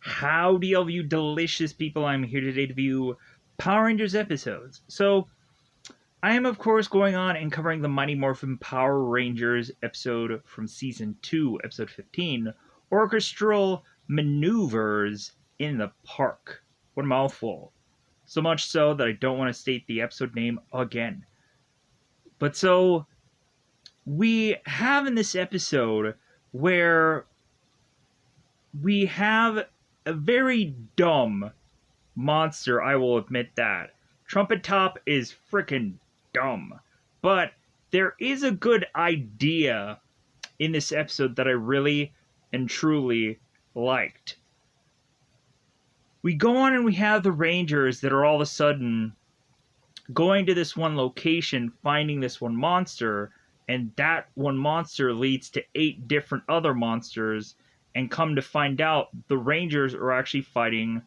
Howdy, all of you delicious people. I'm here today to view Power Rangers episodes. So, I am, of course, going on and covering the Mighty Morphin Power Rangers episode from Season 2, Episode 15, Orchestral Maneuvers in the Park. What a mouthful. So much so that I don't want to state the episode name again. But so, we have in this episode where we have a very dumb monster, I will admit that. Trumpet Top is freaking dumb. But there is a good idea in this episode that I really and truly liked. We go on and we have the Rangers that are all of a sudden going to this one location, finding this one monster, and that one monster leads to 8 different other monsters, and come to find out the Rangers are actually fighting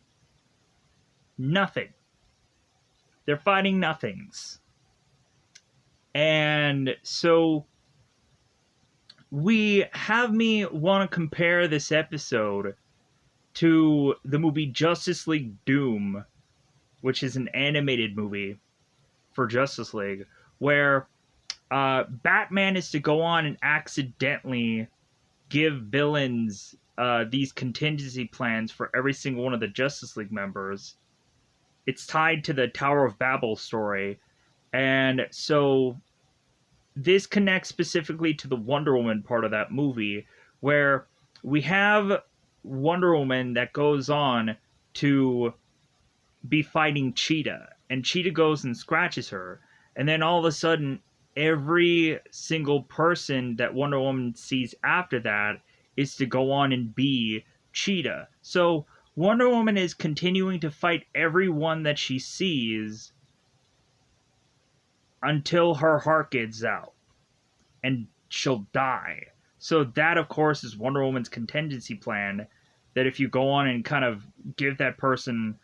nothing. They're fighting nothings. And so we have me want to compare this episode to the movie Justice League Doom, which is an animated movie for Justice League, where Batman is to go on and accidentally give villains these contingency plans for every single one of the Justice League members. It's tied to the Tower of Babel story, and so this connects specifically to the Wonder Woman part of that movie, where we have Wonder Woman that goes on to be fighting Cheetah, and Cheetah goes and scratches her, and then all of a sudden, every single person that Wonder Woman sees after that is to go on and be Cheetah. So Wonder Woman is continuing to fight everyone that she sees until her heart gives out and she'll die. So that, of course, is Wonder Woman's contingency plan, that if you go on and kind of give that person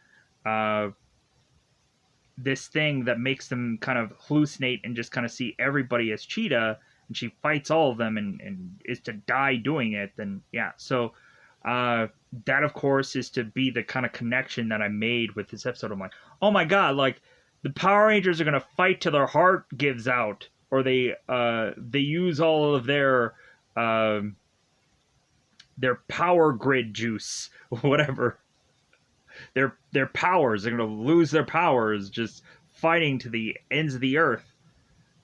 this thing that makes them kind of hallucinate and just kind of see everybody as Cheetah, and she fights all of them and is to die doing it, then yeah. So that, of course, is to be the kind of connection that I made with this episode. I'm like, oh my god, like, the Power Rangers are going to fight till their heart gives out, or they use all of their power grid juice, whatever. Their powers, they're going to lose their powers just fighting to the ends of the earth.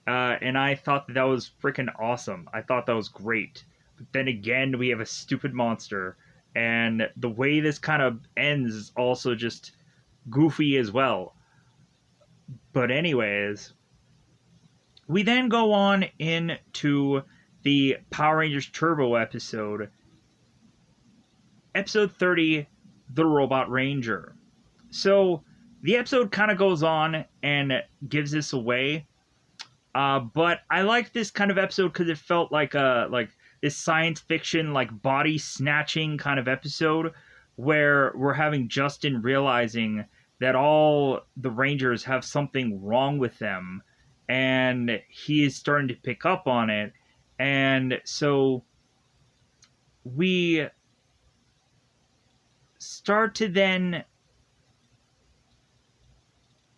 And I thought that was freaking awesome. I thought that was great. But then again, we have a stupid monster, and the way this kind of ends is also just goofy as well. But anyways, we then go on into the Power Rangers Turbo episode, episode 30, The Robot Ranger. So the episode kind of goes on and gives this away. But I like this kind of episode because it felt like this science fiction, like, body snatching kind of episode, where we're having Justin realizing that all the Rangers have something wrong with them, and he is starting to pick up on it. And so we start to then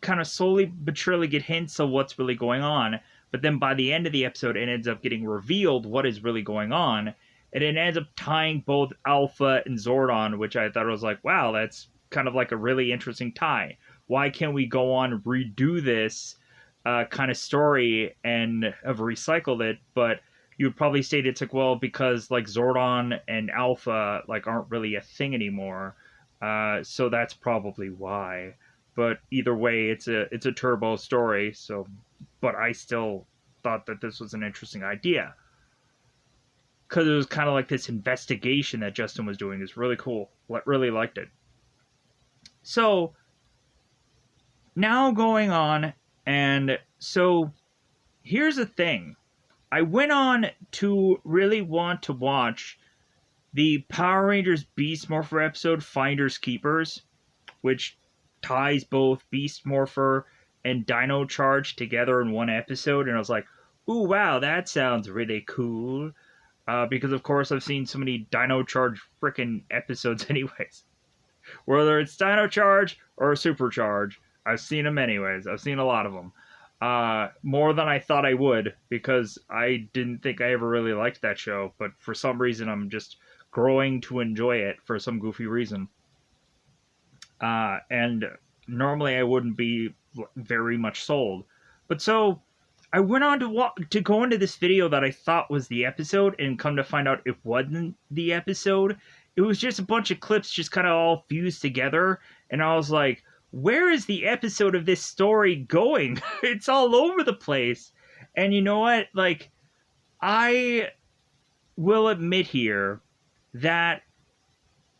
kind of slowly but surely get hints of what's really going on. But then by the end of the episode, it ends up getting revealed what is really going on. And it ends up tying both Alpha and Zordon, which I thought was like, wow, that's kind of like a really interesting tie. Why can't we go on and redo this kind of story and have recycled it? But you would probably state it's like, well, because like Zordon and Alpha like aren't really a thing anymore. So that's probably why. But either way, it's a Turbo story. So, but I still thought that this was an interesting idea, because it was kind of like this investigation that Justin was doing. Is really cool. Really liked it. So now going on, and so here's the thing. I went on to really want to watch the Power Rangers Beast Morpher episode, Finders Keepers, which ties both Beast Morpher and Dino Charge together in one episode. And I was like, ooh, wow, that sounds really cool. Because, of course, I've seen so many Dino Charge frickin' episodes anyways. Whether it's Dino Charge or Supercharge, I've seen them anyways. I've seen a lot of them. More than I thought I would, because I didn't think I ever really liked that show, but for some reason I'm just growing to enjoy it for some goofy reason. And normally I wouldn't be very much sold. But so I went on to go into this video that I thought was the episode, and come to find out it wasn't the episode. It was just a bunch of clips just kind of all fused together, and I was like, where is the episode of this story going? It's all over the place. And you know what? Like, I will admit here that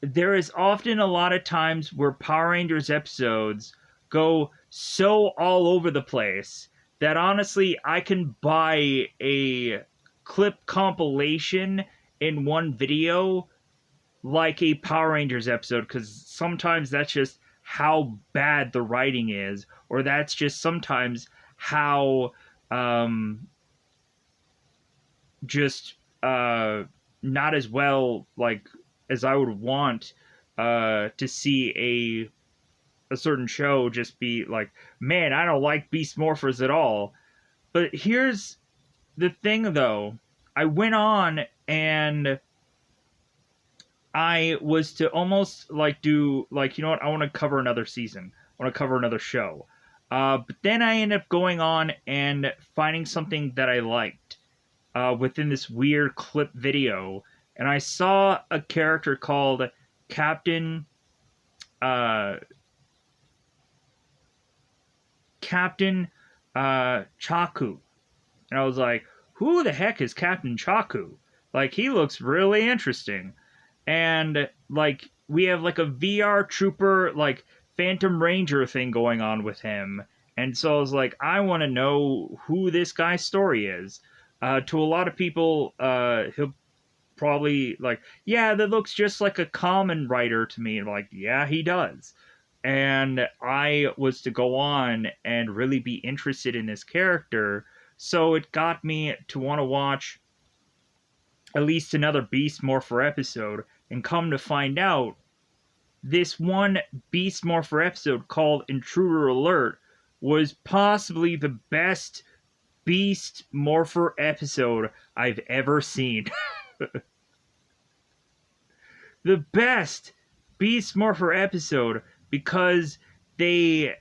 there is often a lot of times where Power Rangers episodes go so all over the place that honestly I can buy a clip compilation in one video like a Power Rangers episode, because sometimes that's just how bad the writing is, or that's just sometimes how just not as well, like, as I would want to see a certain show just be like, man, I don't like Beast Morphers at all. But here's the thing, though. I went on and I was to almost like do, like, you know what, I want to cover another season. I want to cover another show. But then I ended up going on and finding something that I liked within this weird clip video. And I saw a character called Captain Chaku. And I was like, who the heck is Captain Chaku? Like, he looks really interesting. And, like, we have, like, a VR trooper, like, Phantom Ranger thing going on with him. And so I was like, I want to know who this guy's story is. To a lot of people, he'll probably, like, yeah, that looks just like a common writer to me. And like, yeah, he does. And I was to go on and really be interested in this character. So it got me to want to watch at least another Beast Morpher episode, and come to find out, this one Beast Morpher episode called Intruder Alert was possibly the best Beast Morpher episode I've ever seen. The best Beast Morpher episode, because they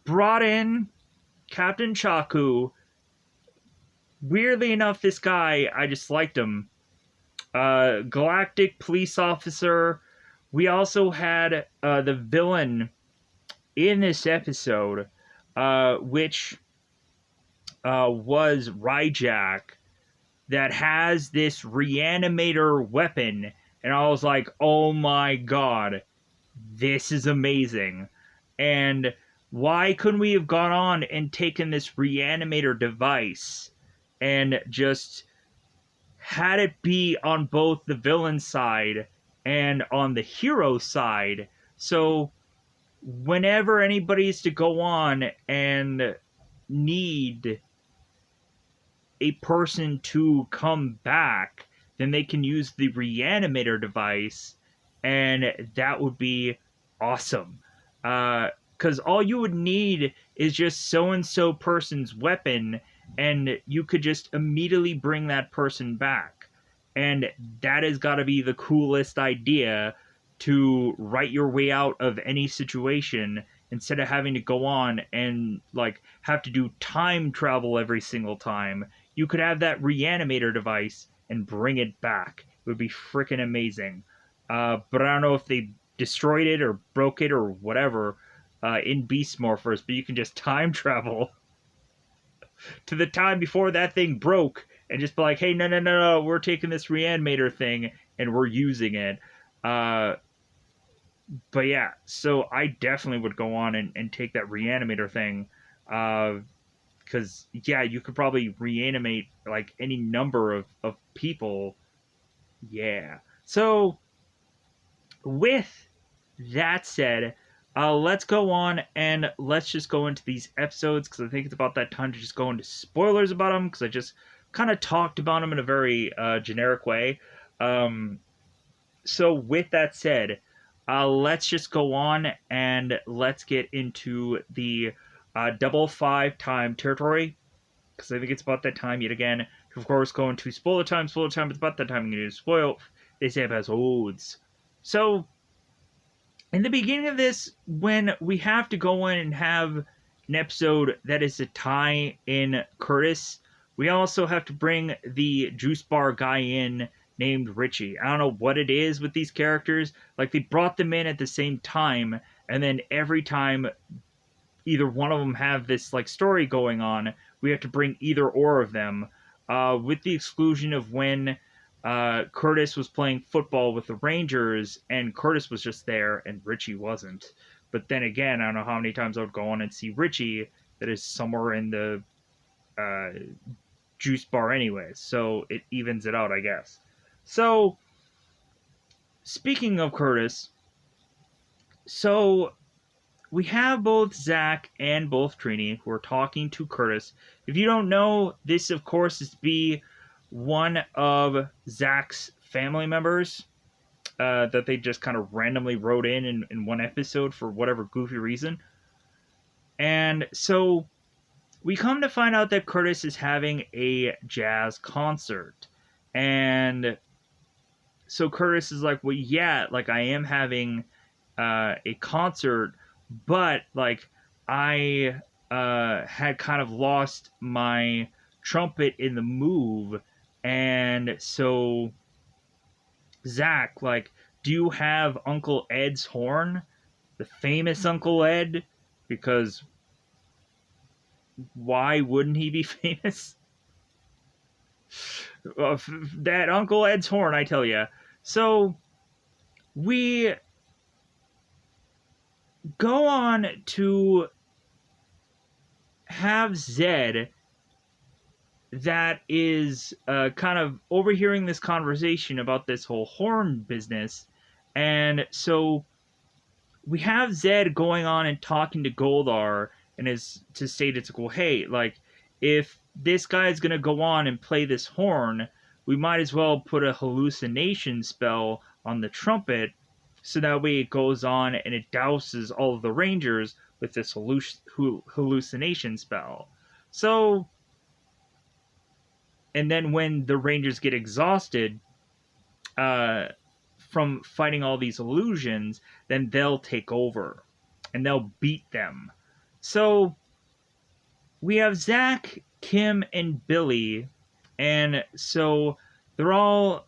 brought in Captain Chaku. Weirdly enough, this guy, I just liked him. Galactic police officer. We also had the villain in this episode, which was Ryjack, that has this reanimator weapon. And I was like, oh my god, this is amazing. And why couldn't we have gone on and taken this reanimator device and just had it be on both the villain side and on the hero side? So whenever anybody's to go on and need a person to come back, then they can use the reanimator device, and that would be awesome. Because all you would need is just so-and-so person's weapon, and you could just immediately bring that person back. And that has got to be the coolest idea to write your way out of any situation, instead of having to go on and, like, have to do time travel every single time. You could have that reanimator device and bring it back. It would be freaking amazing. But I don't know if they destroyed it or broke it or whatever in Beast Morphers, but you can just time travel to the time before that thing broke and just be like, hey, no, we're taking this reanimator thing and we're using it. But yeah, so I definitely would go on and take that reanimator thing. Because, yeah, you could probably reanimate, like, any number of people. Yeah. So, with that said, let's go on and let's just go into these episodes, because I think it's about that time to just go into spoilers about them, because I just kind of talked about them in a very generic way. So, with that said, let's just go on and let's get into the double five time territory, because I think it's about that time yet again. Of course, going to spoiler time, it's about that time I'm going to spoil. They say episodes. So, in the beginning of this, when we have to go in and have an episode that is a tie in Curtis, we also have to bring the juice bar guy in named Richie. I don't know what it is with these characters. Like, they brought them in at the same time, and then every time either one of them have this like story going on, we have to bring either or of them, with the exclusion of when Curtis was playing football with the Rangers and Curtis was just there and Richie wasn't. But then again, I don't know how many times I would go on and see Richie that is somewhere in the uh, juice bar anyway, so it evens it out, I guess. So, speaking of Curtis, so we have both Zach and both Trini who are talking to Curtis. If you don't know, this of course is to be one of Zach's family members that they just kind of randomly wrote in one episode for whatever goofy reason. And so we come to find out that Curtis is having a jazz concert. And so Curtis is like, well, yeah, like I am having a concert, but like I had kind of lost my trumpet in the move, and so Zach, like, do you have Uncle Ed's horn, the famous Uncle Ed? Because why wouldn't he be famous? That Uncle Ed's horn, I tell you. So we go on to have Zed that is kind of overhearing this conversation about this whole horn business. And so we have Zed going on and talking to Goldar and is to state it's like, well, hey, like, if this guy is going to go on and play this horn, we might as well put a hallucination spell on the trumpet so that way it goes on and it douses all of the Rangers with this hallucination spell. So, and then when the Rangers get exhausted from fighting all these illusions, then they'll take over and they'll beat them. So we have Zach, Kim, and Billy, and so they're all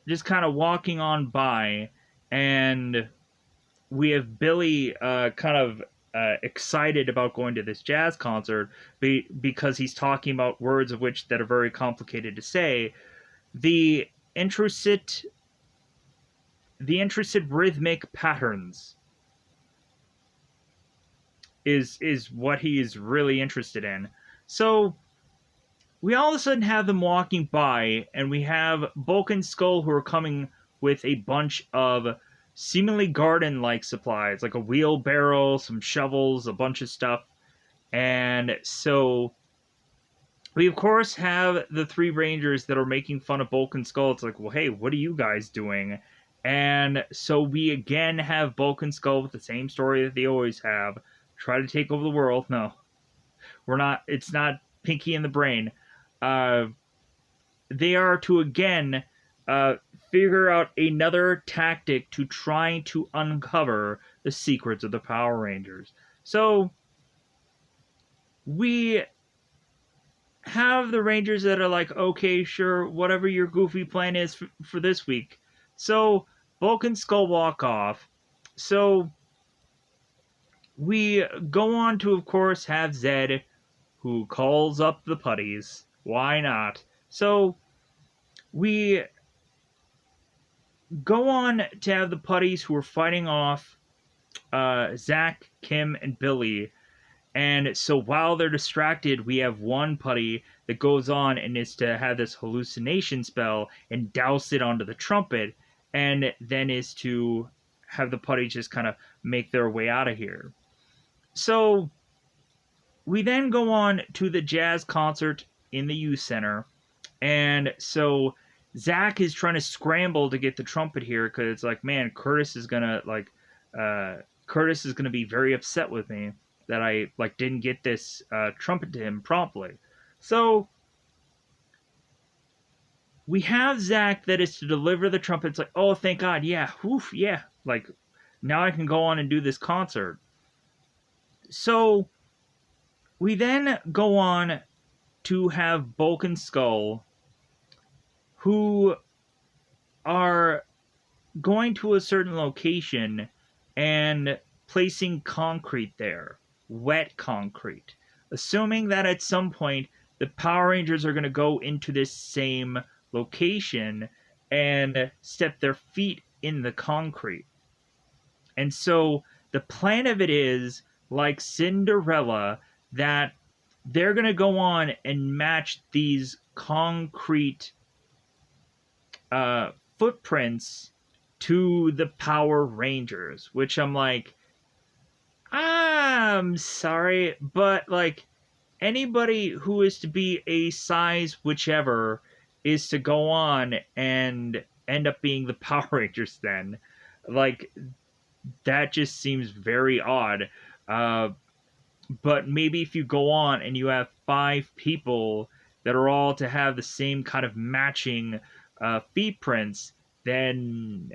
just kind of walking on by, and we have Billy kind of excited about going to this jazz concert because he's talking about words of which that are very complicated to say. The intricate rhythmic patterns is what he's really interested in. So we all of a sudden have them walking by, and we have Bulk and Skull who are coming with a bunch of seemingly garden-like supplies, like a wheelbarrow, some shovels, a bunch of stuff. And so we, of course, have the three Rangers that are making fun of Bulk and Skull. It's like, well, hey, what are you guys doing? And so we again have Bulk and Skull with the same story that they always have. Try to take over the world. No. We're not, it's not Pinky and the Brain. They are to again figure out another tactic to try to uncover the secrets of the Power Rangers. So we have the Rangers that are like, okay, sure, whatever your goofy plan is for this week. So Bulk and Skull walk off. So we go on to, of course, have Zed, who calls up the putties. Why not? So we go on to have the putties who are fighting off Zach, Kim, and Billy. And so while they're distracted, we have one putty that goes on and is to have this hallucination spell and douse it onto the trumpet, and then is to have the putties just kind of make their way out of here. So we then go on to the jazz concert in the youth center, and so Zach is trying to scramble to get the trumpet here because it's like, man, Curtis is gonna be very upset with me that I like didn't get this trumpet to him promptly. So we have Zach that is to deliver the trumpet. It's like, oh, thank God, yeah, woof, yeah, like now I can go on and do this concert. So we then go on to have Bulk and Skull, who are going to a certain location and placing concrete there, wet concrete, assuming that at some point the Power Rangers are going to go into this same location and step their feet in the concrete. And so the plan of it is, like Cinderella, that they're going to go on and match these concrete footprints to the Power Rangers, which I'm like, I'm sorry, but like anybody who is to be a size whichever is to go on and end up being the Power Rangers then. Like, that just seems very odd. Uh, but maybe if you go on and you have 5 people that are all to have the same kind of matching feet prints, then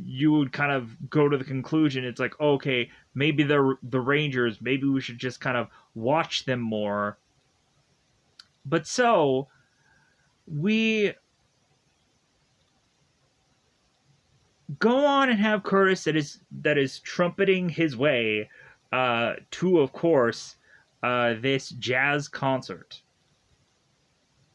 you would kind of go to the conclusion it's like, okay, maybe they're the Rangers, maybe we should just kind of watch them more. But so we go on and have Curtis that is trumpeting his way to, of course, this jazz concert.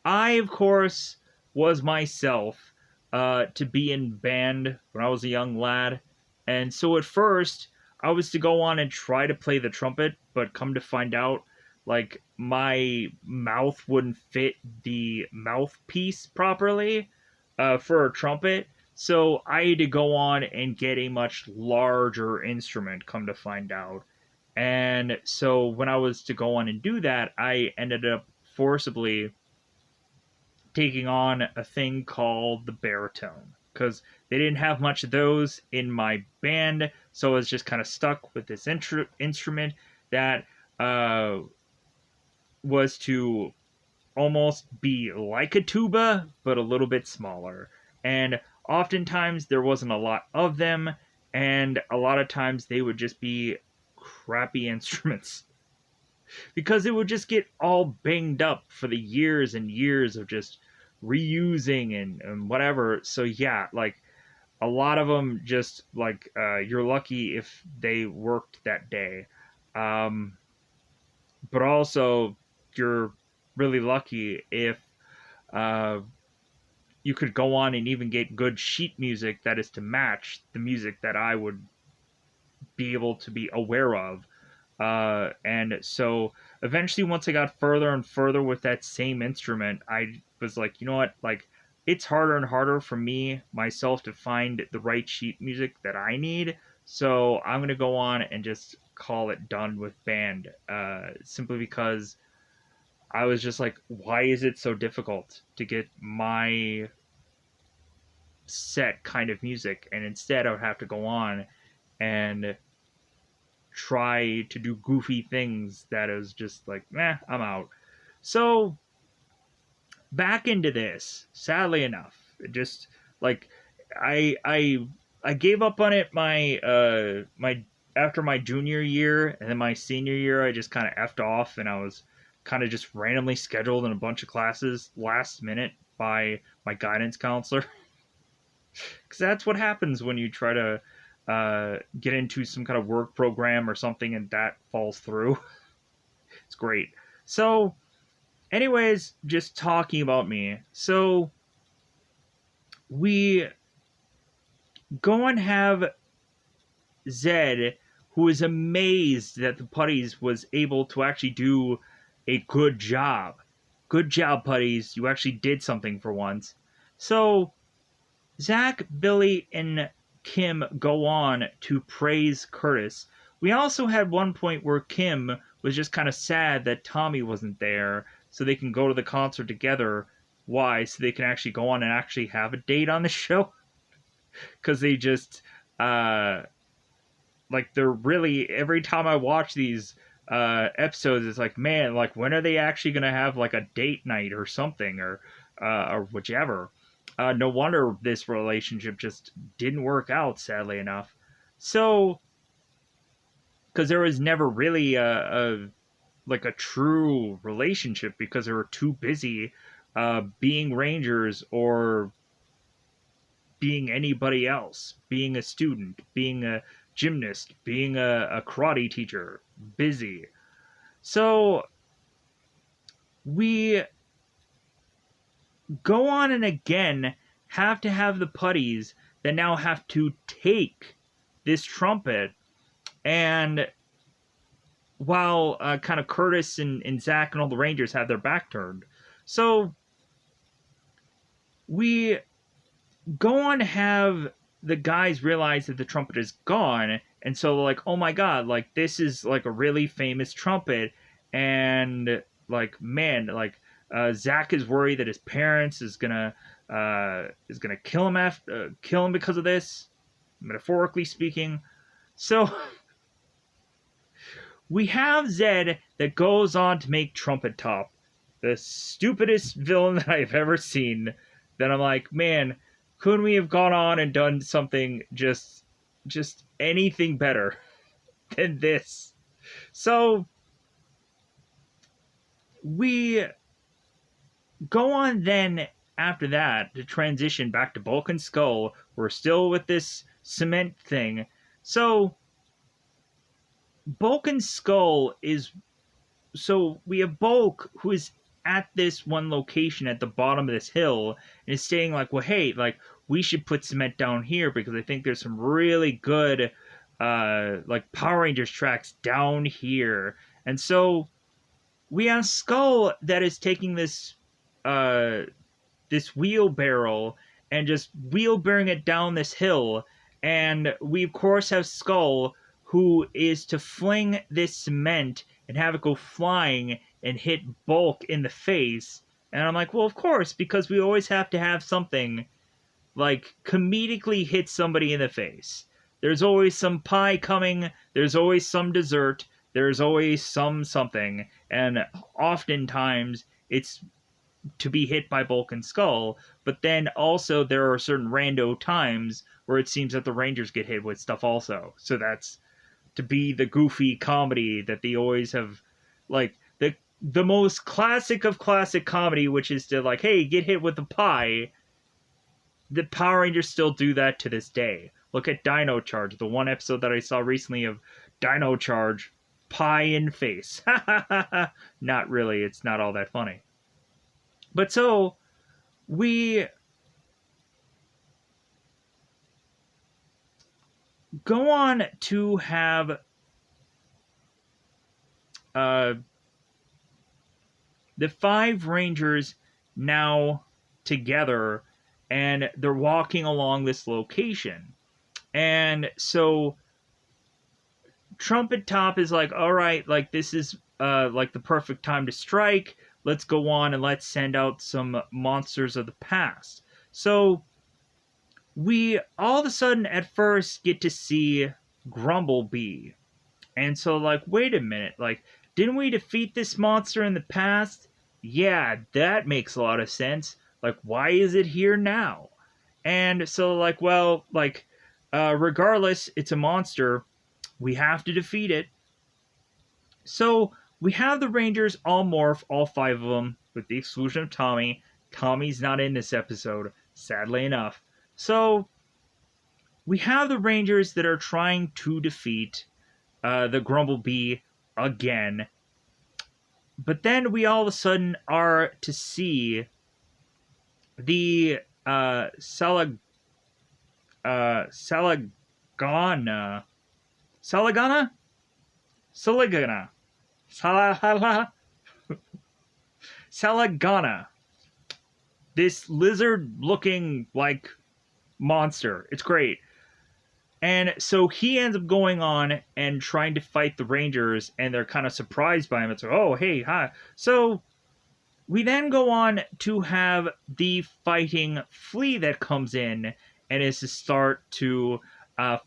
I, of course, was myself to be in band when I was a young lad, and so at first I was to go on and try to play the trumpet, but come to find out, like, my mouth wouldn't fit the mouthpiece properly for a trumpet. So I had to go on and get a much larger instrument, come to find out. And so when I was to go on and do that, I ended up forcibly taking on a thing called the baritone because they didn't have much of those in my band, so I was just kind of stuck with this instrument that uh, was to almost be like a tuba, but a little bit smaller. And oftentimes there wasn't a lot of them, and a lot of times they would just be crappy instruments because it would just get all banged up for the years and years of just reusing and whatever. So yeah, like a lot of them just like you're lucky if they worked that day. Um, but also you're really lucky if uh, you could go on and even get good sheet music that is to match the music that I would be able to be aware of. And so eventually, once I got further and further with that same instrument, I was like, you know what? Like, it's harder and harder for me, myself, to find the right sheet music that I need. So I'm going to go on and just call it done with band, simply because I was just like, why is it so difficult to get my set kind of music? And instead, I would have to go on and try to do goofy things that is just like, I'm out. So back into this, sadly enough, it just like I gave up on it my after my junior year, and then my senior year I just kind of effed off, and I was kind of just randomly scheduled in a bunch of classes last minute by my guidance counselor. Because that's what happens when you try to get into some kind of work program or something and that falls through. It's great. So, anyways, just talking about me. So, we go and have Zed, who is amazed that the Putties was able to actually do a good job. Good job, Putties. You actually did something for once. So, Zach, Billy, and Kim go on to praise Curtis. We also had one point where Kim was just kind of sad that Tommy wasn't there so they can go to the concert together. Why? So they can actually go on and actually have a date on the show? Because they just, uh, like, they're really, every time I watch these episodes, it's like, man, like, when are they actually going to have, like, a date night or something, or whichever. No wonder this relationship just didn't work out, sadly enough. So, because there was never really like a true relationship because they were too busy being rangers or being anybody else, being a student, being a gymnast, being a karate teacher, busy. So we go on and again have to have the putties that now have to take this trumpet, and while kind of Curtis and Zach and all the Rangers have their back turned. So we go on to have the guys realize that the trumpet is gone, and so like, oh my god, like this is like a really famous trumpet, and like, man, like Zach is worried that his parents is gonna kill him kill him because of this, metaphorically speaking. So we have Zed that goes on to make Trumpet Top the stupidest villain that I've ever seen. That I'm like, man, couldn't we have gone on and done something just anything better than this? So we go on then after that to transition back to Bulk and Skull. We're still with this cement thing. So Bulk and Skull is, so we have Bulk who is at this one location at the bottom of this hill and is saying like, well, hey, like we should put cement down here because I think there's some really good like Power Rangers tracks down here. And so we have Skull that is taking this this wheelbarrow and just wheelbarrowing it down this hill, and we of course have Skull who is to fling this cement and have it go flying and hit Bulk in the face. And I'm like, well, of course, because we always have to have something like comedically hit somebody in the face. There's always some pie coming, there's always some dessert, there's always some something, and oftentimes it's to be hit by Bulk and Skull, but then also there are certain rando times where it seems that the Rangers get hit with stuff also. So that's to be the goofy comedy that they always have, like the most classic of classic comedy, which is to like, hey, get hit with the pie. The Power Rangers still do that to this day. Look at Dino Charge, the one episode that I saw recently of Dino Charge, pie in face. Not really, it's not all that funny. But so we go on to have the 5 Rangers now together, and they're walking along this location. And so Trumpet Top is like, all right, like this is like the perfect time to strike. Let's go on and let's send out some monsters of the past. So we all of a sudden at first get to see Grumblebee. And so like, wait a minute, like, didn't we defeat this monster in the past? Yeah, that makes a lot of sense. Like, why is it here now? And so like, well, like, regardless, it's a monster. We have to defeat it. So we have the Rangers all morph, all 5 of them, with the exclusion of Tommy. Tommy's not in this episode, sadly enough. So we have the Rangers that are trying to defeat the Grumblebee again. But then we all of a sudden are to see the Salagana. Salagana. This lizard-looking, like, monster. It's great. And so he ends up going on and trying to fight the Rangers, and they're kind of surprised by him. It's like, oh, hey, hi. So We then go on to have the fighting flea that comes in and is to start to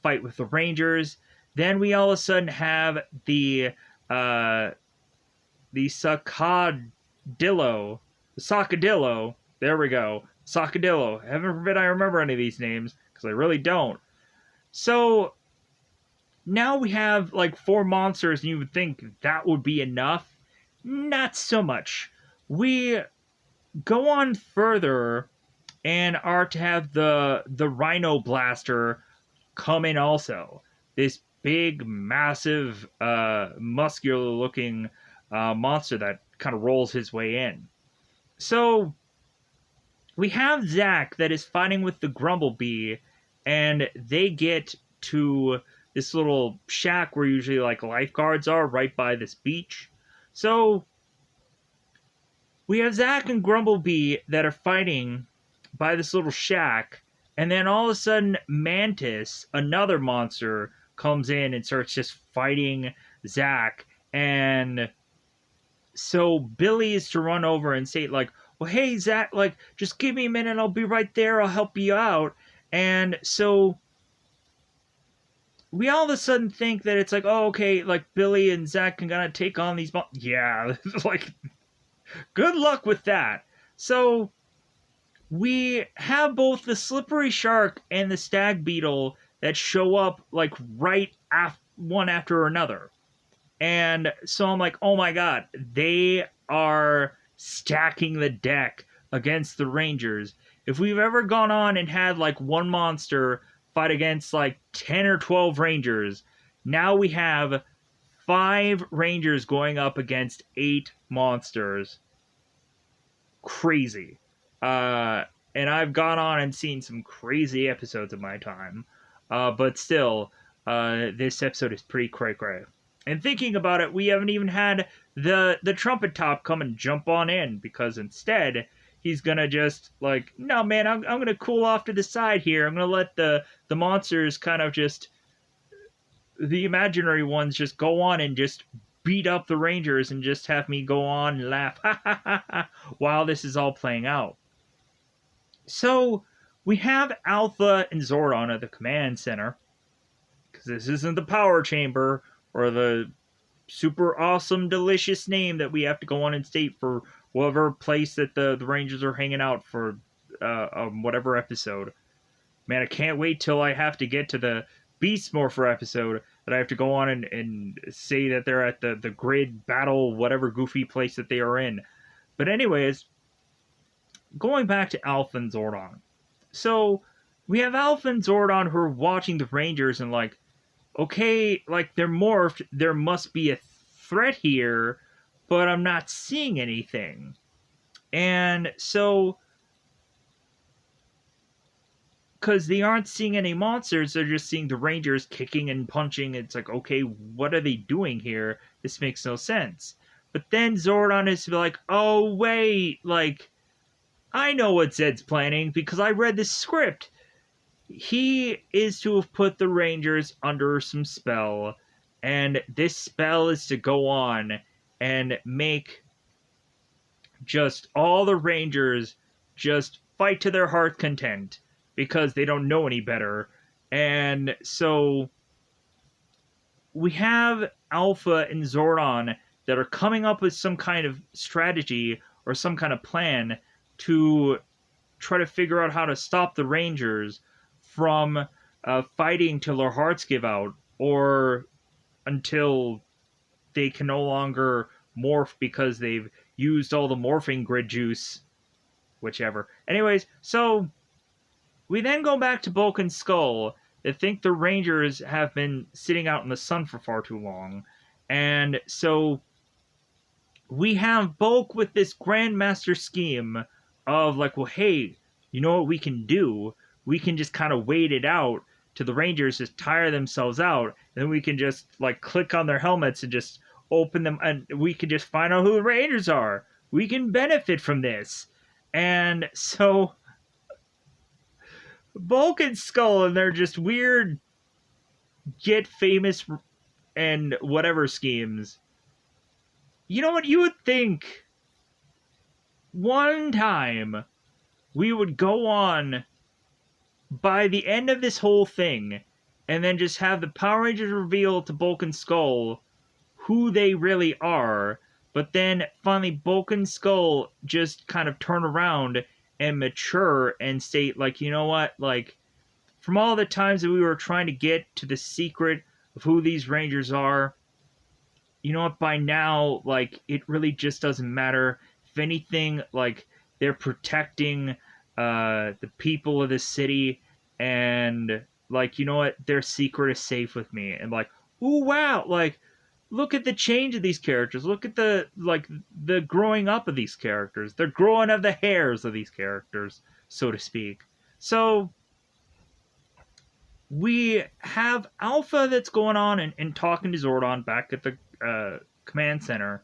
fight with the Rangers. Then we all of a sudden have uh, the Sacadillo. There we go, Sacadillo. Heaven forbid I remember any of these names because I really don't. So now we have like four monsters, and you would think that would be enough. Not so much. We go on further and are to have the Rhino Blaster come in also. This big, massive, muscular looking monster that kind of rolls his way in. So we have Zack that is fighting with the Grumblebee, and they get to this little shack where usually like lifeguards are right by this beach. So we have Zack and Grumblebee that are fighting by this little shack, and then all of a sudden, Mantis, another monster, comes in and starts just fighting Zack. And so Billy is to run over and say, like, well, hey, Zack, like, just give me a minute, I'll be right there, I'll help you out. And so we all of a sudden think that it's like, oh, okay, like, Billy and Zack can kind of take on these yeah, like, good luck with that. So we have both the slippery shark and the stag beetle that show up like one after another. And so I'm like, oh my god, they are stacking the deck against the Rangers. If we've ever gone on and had like one monster fight against like 10 or 12 Rangers, now we have 5 Rangers going up against 8 monsters. Crazy. And I've gone on and seen some crazy episodes of my time. But still, this episode is pretty cray-cray. And thinking about it, we haven't even had the trumpet top come and jump on in, because instead he's gonna just like, no man, I'm gonna cool off to the side here. I'm gonna let the monsters kind of just, the imaginary ones, just go on and just beat up the Rangers and just have me go on and laugh while this is all playing out. So we have Alpha and Zordon at the command center, because this isn't the power chamber or the super awesome delicious name that we have to go on and state for whatever place that the Rangers are hanging out for whatever episode. Man, I can't wait till I have to get to the Beast Morpher episode that I have to go on and say that they're at the grid battle, whatever goofy place that they are in. But anyways, going back to Alpha and Zordon. So we have Alpha and Zordon who are watching the Rangers and like, okay, like they're morphed, there must be a threat here, but I'm not seeing anything. And so, because they aren't seeing any monsters, they're just seeing the Rangers kicking and punching. It's like, okay, what are they doing here? This makes no sense. But then Zordon is like, oh, wait, like, I know what Zed's planning because I read this script. He is to have put the Rangers under some spell, and this spell is to go on and make just all the Rangers just fight to their heart's content because they don't know any better. And so we have Alpha and Zordon that are coming up with some kind of strategy or some kind of plan to try to figure out how to stop the Rangers from fighting till their hearts give out, or until they can no longer morph because they've used all the morphing grid juice, whichever. Anyways, so we then go back to Bulk and Skull. They think the Rangers have been sitting out in the sun for far too long, and so we have Bulk with this grandmaster scheme of like, well, hey, you know what we can do? We can just kind of wait it out till the Rangers just tire themselves out, and then we can just like click on their helmets and just open them, and we can just find out who the Rangers are. We can benefit from this. And so Bulk and Skull and their just weird get famous and whatever schemes. You know what? You would think one time we would go on by the end of this whole thing and then just have the Power Rangers reveal to Bulk and Skull who they really are, but then finally Bulk and Skull just kind of turn around and mature and state, like, you know what, like, from all the times that we were trying to get to the secret of who these Rangers are, you know what, by now, like, it really just doesn't matter. If anything, like, they're protecting the people of the city, and, like, you know what, their secret is safe with me. And, like, ooh, wow, like, look at the change of these characters. Look at the, like, the growing up of these characters. They're growing of the hairs of these characters, so to speak. So, we have Alpha that's going on and talking to Zordon back at the command center.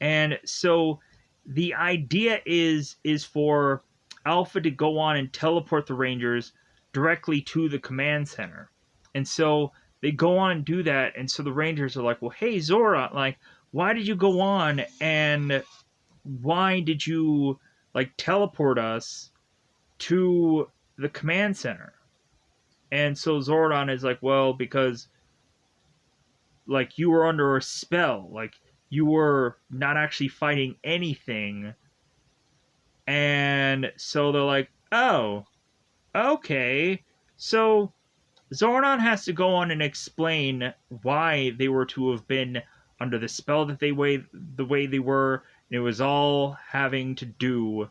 And so the idea is for Alpha to go on and teleport the Rangers directly to the command center. And so they go on and do that, and so the Rangers are like, well, hey, Zordon, like, why did you go on, and why did you, like, teleport us to the command center? And so Zordon is like, well, because, like, you were under a spell. Like, you were not actually fighting anything. And so they're like, oh, okay. So Zordon has to go on and explain why they were to have been under the spell that the way they were. And it was all having to do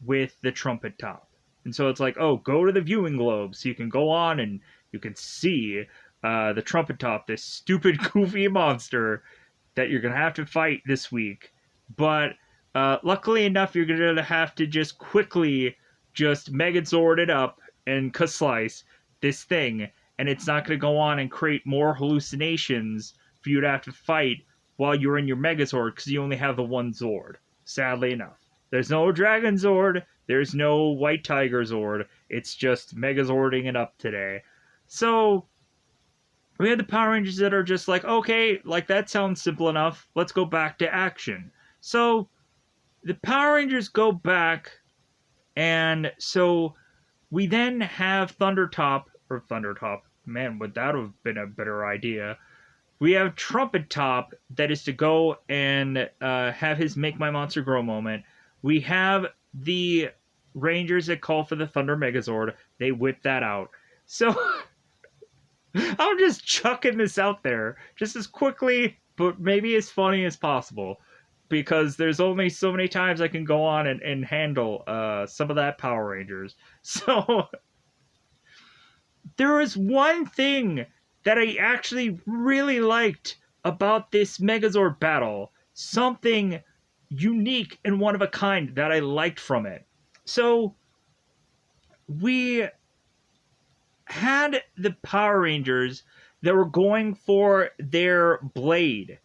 with the trumpet top. And so it's like, oh, go to the viewing globe so you can go on and you can see the trumpet top, this stupid, goofy monster that you're going to have to fight this week. But luckily enough, you're going to have to just quickly just Megazord it up and slice this thing. And it's not going to go on and create more hallucinations for you to have to fight while you're in your Megazord, because you only have the one Zord, sadly enough. There's no Dragon Zord. There's no White Tiger Zord. It's just Megazording it up today. So we had the Power Rangers that are just like, okay, like, that sounds simple enough. Let's go back to action. So the Power Rangers go back, and so we then have Thundertop. Man, would that have been a better idea? We have Trumpet Top that is to go and have his Make My Monster Grow moment. We have the Rangers that call for the Thunder Megazord. They whip that out. So I'm just chucking this out there just as quickly, but maybe as funny as possible, because there's only so many times I can go on and handle some of that Power Rangers. So there is one thing that I actually really liked about this Megazord battle. Something unique and one of a kind that I liked from it. So we had the Power Rangers that were going for their blade,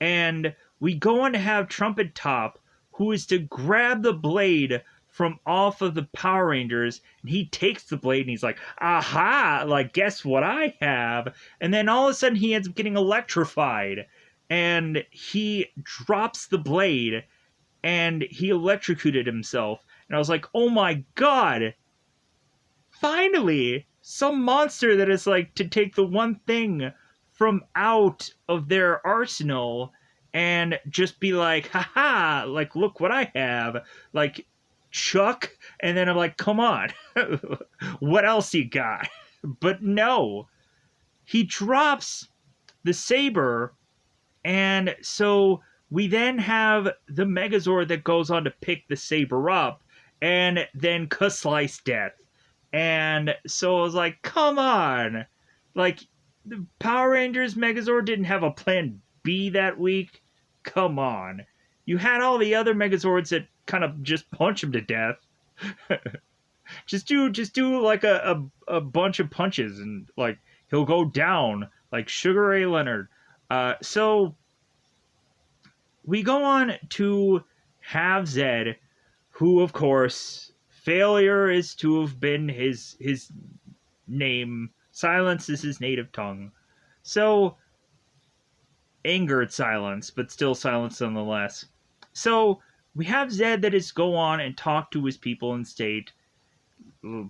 and we go on to have Trumpet Top, who is to grab the blade from off of the Power Rangers, and he takes the blade and he's like, aha, like, guess what I have? And then all of a sudden he ends up getting electrified, and he drops the blade, and he electrocuted himself. And I was like, oh my god, finally, some monster that is like to take the one thing from out of their arsenal and just be like, haha, like, look what I have, like, Chuck. And then I'm like, come on, what else you got? But no, he drops the saber, and so we then have the Megazord that goes on to pick the saber up, and then slice death. And so I was like, come on, like, the Power Rangers Megazord didn't have a plan B that week. Come on, you had all the other Megazords that kind of just punch him to death. just do like a bunch of punches, and like, he'll go down like Sugar Ray Leonard. So we go on to have Zed, who, of course, failure is to have been his name. Silence is his native tongue. So, angered silence, but still silence nonetheless. So, we have Zed that is go on and talk to his people and state,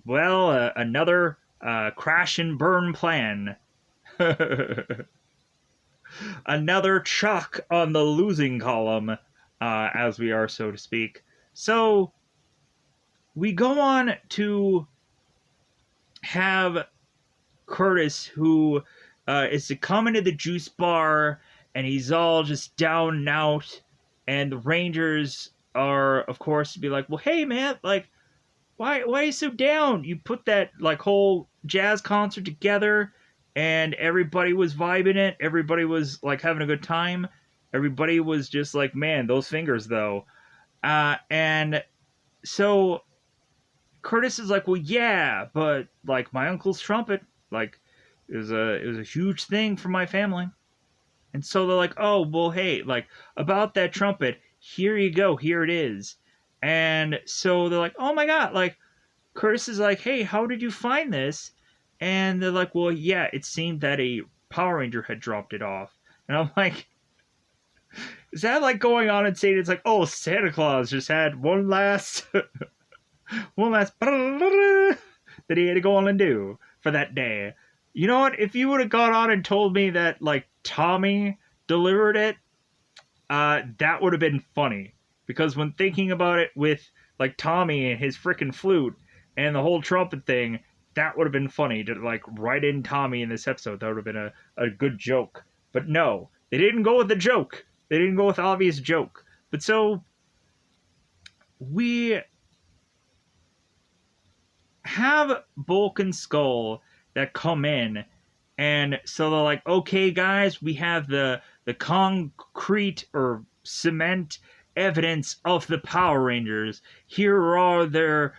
well, another crash and burn plan. Another chalk on the losing column, as we are, so to speak. So we go on to have Curtis, who is to come into the juice bar, and he's all just down and out. And the Rangers are, of course, to be like, well, hey, man, like, why are you so down? You put that, like, whole jazz concert together, and everybody was vibing it. Everybody was, like, having a good time. Everybody was just like, man, those fingers, though. And so Curtis is like, well, yeah, but, like, my uncle's trumpet, like, it was a huge thing for my family. And so they're like, oh, well, hey, like, about that trumpet, here you go, here it is. And so they're like, oh my God, like, Curtis is like, hey, how did you find this? And they're like, well, yeah, it seemed that a Power Ranger had dropped it off. And I'm like, is that like going on and saying it's like, oh, Santa Claus just had one last, one last that he had to go on and do for that day. You know what? If you would have gone on and told me that, like, Tommy delivered it, that would have been funny. Because when thinking about it with, like, Tommy and his freaking flute and the whole trumpet thing, that would have been funny to, like, write in Tommy in this episode. That would have been a good joke. But no, they didn't go with the joke. They didn't go with obvious joke. But so, we have Bulk and Skull that come in, and so they're like, okay, guys, we have the concrete or cement evidence of the Power Rangers. Here are their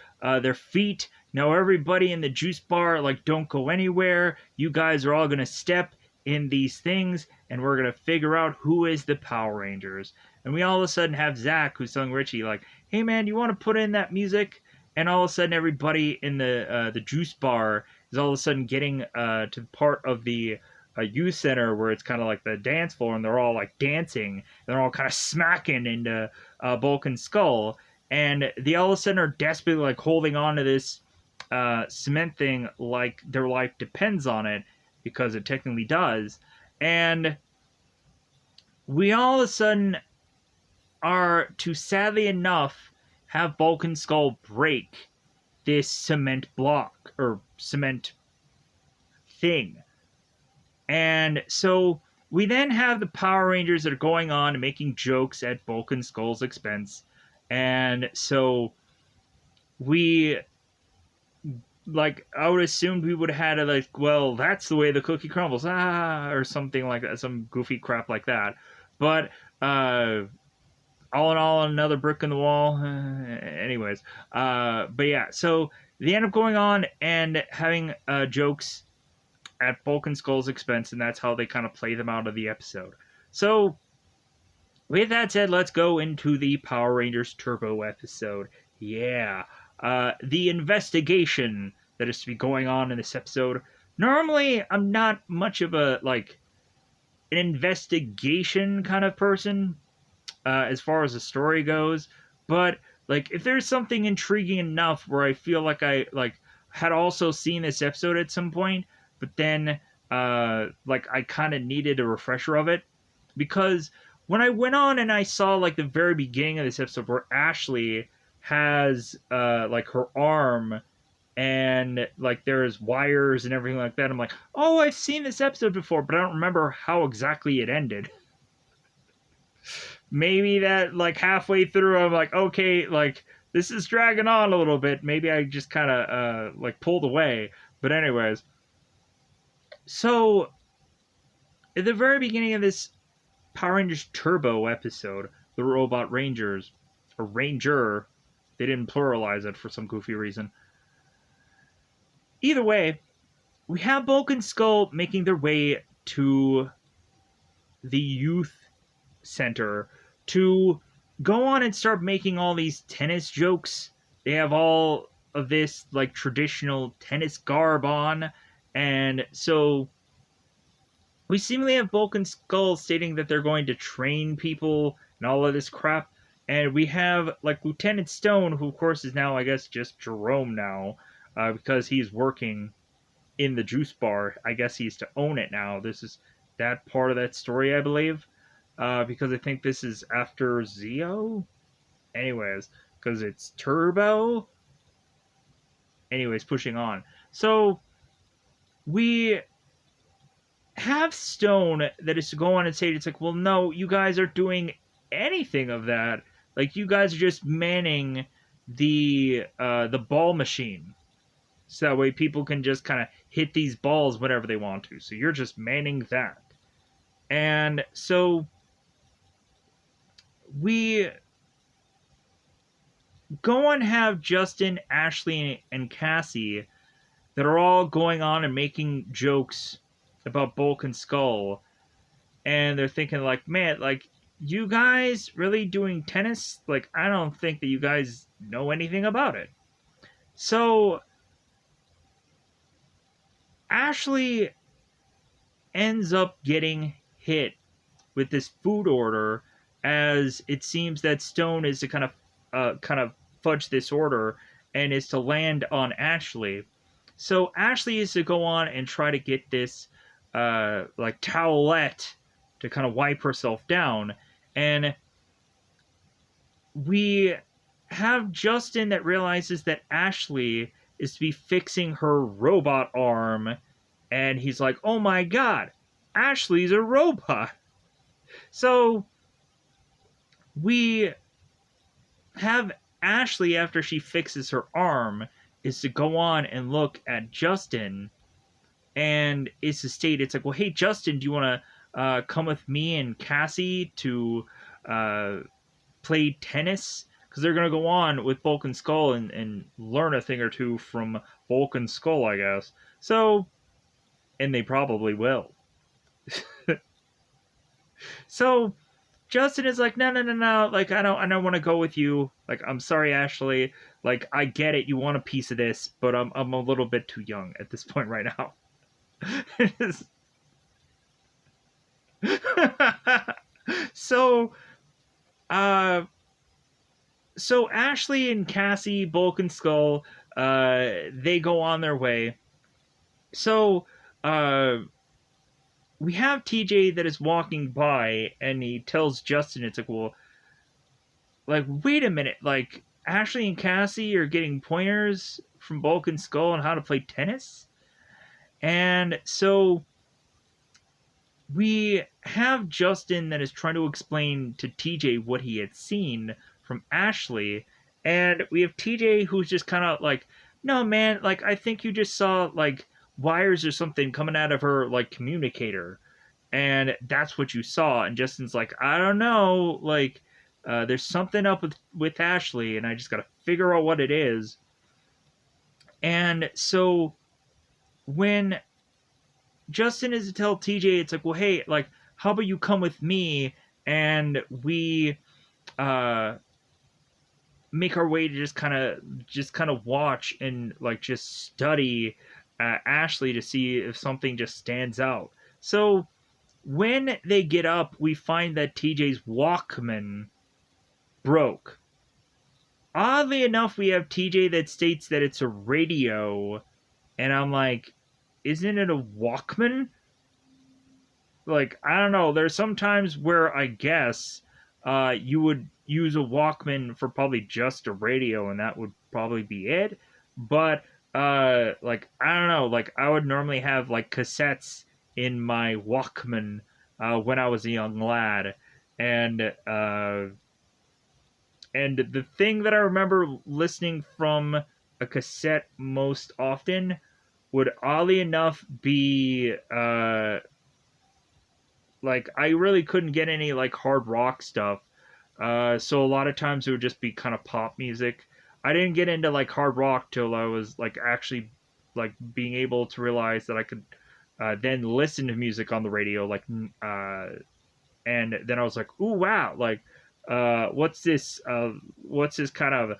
feet. Now everybody in the juice bar, like, don't go anywhere. You guys are all gonna step in these things, and we're gonna figure out who is the Power Rangers. And we all of a sudden have Zach, who's telling Richie, like, hey man, you want to put in that music? And all of a sudden everybody in the juice bar is all of a sudden getting to the part of the youth center where it's kind of like the dance floor, and they're all like dancing, and they're all kind of smacking into Bulk and Skull, and they all of a sudden are desperately like holding on to this cement thing like their life depends on it, because it technically does. And we all of a sudden are to, sadly enough, have Bulk and Skull break this cement block or cement thing. And so we then have the Power Rangers that are going on and making jokes at Bulk and Skull's expense. And so we, like, I would assume we would have had a, like, well, that's the way the cookie crumbles, or something like that, some goofy crap like that. But all in all, another brick in the wall. Anyways, but yeah, so they end up going on and having jokes at Bulk and Skull's expense, and that's how they kind of play them out of the episode. So, with that said, let's go into the Power Rangers Turbo episode. Yeah. The investigation that is to be going on in this episode. Normally, I'm not much of a, like, an investigation kind of person, as far as the story goes, but, like, if there's something intriguing enough where I feel like I, like, had also seen this episode at some point, but then, like, I kind of needed a refresher of it, because when I went on and I saw, like, the very beginning of this episode where Ashley has, like, her arm, and, like, there's wires and everything like that, I'm like, oh, I've seen this episode before, but I don't remember how exactly it ended. Maybe that, like, halfway through, I'm like, okay, like, this is dragging on a little bit. Maybe I just kind of, like, pulled away. But anyways. So, at the very beginning of this Power Rangers Turbo episode, the Robot Rangers, or Ranger, they didn't pluralize it for some goofy reason. Either way, we have Bulk and Skull making their way to the youth center to go on and start making all these tennis jokes. They have all of this, like, traditional tennis garb on, and so we seemingly have Bulk and Skull stating that they're going to train people and all of this crap. And we have like Lieutenant Stone, who of course is now, I guess, just Jerome now, because he's working in the juice bar. I guess he's to own it now. This is that part of that story, I believe, because I think this is after Zeo. Anyways, because it's Turbo. Anyways, pushing on. So we have Stone that is to go on and say it's like, well, no, you guys aren't doing anything of that. Like you guys are just manning the ball machine. So that way people can just kind of hit these balls whenever they want to. So you're just manning that. And so we go and have Justin, Ashley, and Cassie that are all going on and making jokes about Bulk and Skull. And they're thinking, like, man, like, you guys really doing tennis? Like, I don't think that you guys know anything about it. So Ashley ends up getting hit with this food order, as it seems that Stone is to kind of fudge this order and is to land on Ashley. So Ashley is to go on and try to get this like towelette to kind of wipe herself down, and we have Justin that realizes that Ashley is to be fixing her robot arm, and he's like, "Oh my god, Ashley's a robot." So we have Ashley, after she fixes her arm, is to go on and look at Justin, and is to state, it's like, well, hey, Justin, do you want to come with me and Cassie to play tennis? Because they're going to go on with Bulk and Skull and learn a thing or two from Bulk and Skull, I guess. So, and they probably will. So Justin is like, no, no, no, no. Like, I don't want to go with you. Like, I'm sorry, Ashley. Like, I get it. You want a piece of this, but I'm a little bit too young at this point right now. So, uh, so Ashley and Cassie, Bulk and Skull, they go on their way. So, uh, we have TJ that is walking by, and he tells Justin, it's like, well, like, wait a minute, like, Ashley and Cassie are getting pointers from Bulk and Skull on how to play tennis? And so we have Justin that is trying to explain to TJ what he had seen from Ashley, and we have TJ who's just kind of like, no, man, like, I think you just saw, like, wires or something coming out of her, like, communicator, and that's what you saw. And Justin's like, I don't know, like, there's something up with Ashley, and I just gotta figure out what it is. And so when Justin is to tell TJ, it's like, well, hey, like, how about you come with me and we make our way to just kind of watch and like just study Ashley to see if something just stands out. So when they get up, we find that TJ's Walkman broke. Oddly enough, we have TJ that states that it's a radio, and I'm like, isn't it a Walkman? Like, I don't know. There's some times where I guess you would use a Walkman for probably just a radio, and that would probably be it. But like, I don't know. Like, I would normally have like cassettes in my Walkman when I was a young lad, and the thing that I remember listening from a cassette most often would oddly enough be like, I really couldn't get any like hard rock stuff. So a lot of times it would just be kind of pop music. I didn't get into like hard rock till I was like actually like being able to realize that I could then listen to music on the radio, like and then I was like, ooh, wow, like what's this what's this kind of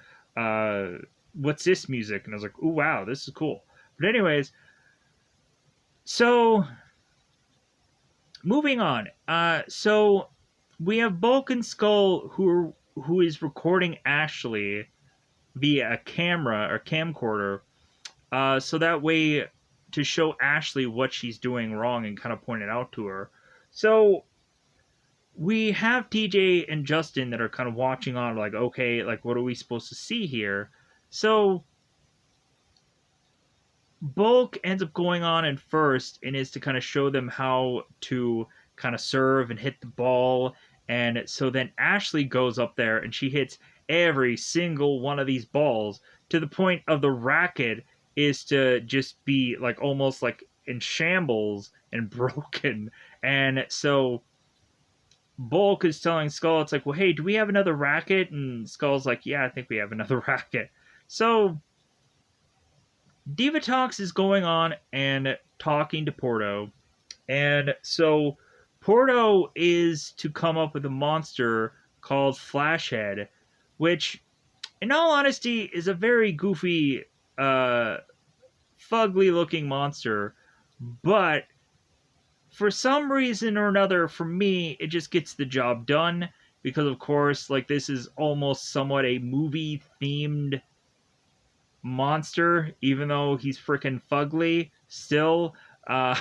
what's this music? And I was like, ooh, wow, this is cool. But anyways, so moving on. So we have Bulk and Skull who are who is recording Ashley via a camera or camcorder, so that way to show Ashley what she's doing wrong and kind of point it out to her. So we have TJ and Justin that are kind of watching on, like, okay, like, what are we supposed to see here? So Bulk ends up going on in first and is to kind of show them how to kind of serve and hit the ball. And so then Ashley goes up there and she hits every single one of these balls to the point of the racket is to just be like almost like in shambles and broken. And so Bulk is telling Skull, it's like, well, hey, do we have another racket? And Skull's like, yeah, I think we have another racket. So Divatox is going on and talking to Porto. And so Porto is to come up with a monster called Flashhead, which, in all honesty, is a very goofy, fugly looking monster. But for some reason or another, for me, it just gets the job done. Because, of course, like, this is almost somewhat a movie themed monster, even though he's freaking fugly still. Uh,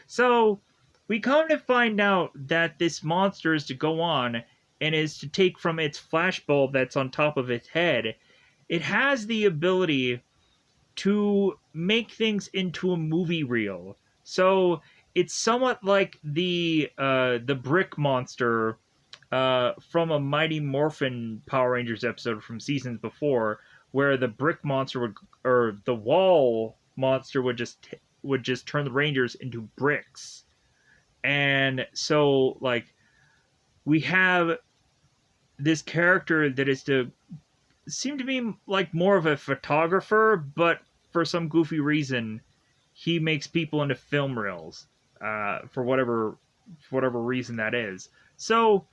so we come to find out that this monster is to go on and is to take from its flashbulb that's on top of its head. It has the ability to make things into a movie reel. So it's somewhat like the brick monster from a Mighty Morphin Power Rangers episode from seasons before, where the brick monster would, or the wall monster would just turn the Rangers into bricks. And so, like, we have this character that is to seem to be like more of a photographer, but for some goofy reason, he makes people into film reels, for whatever reason that is. So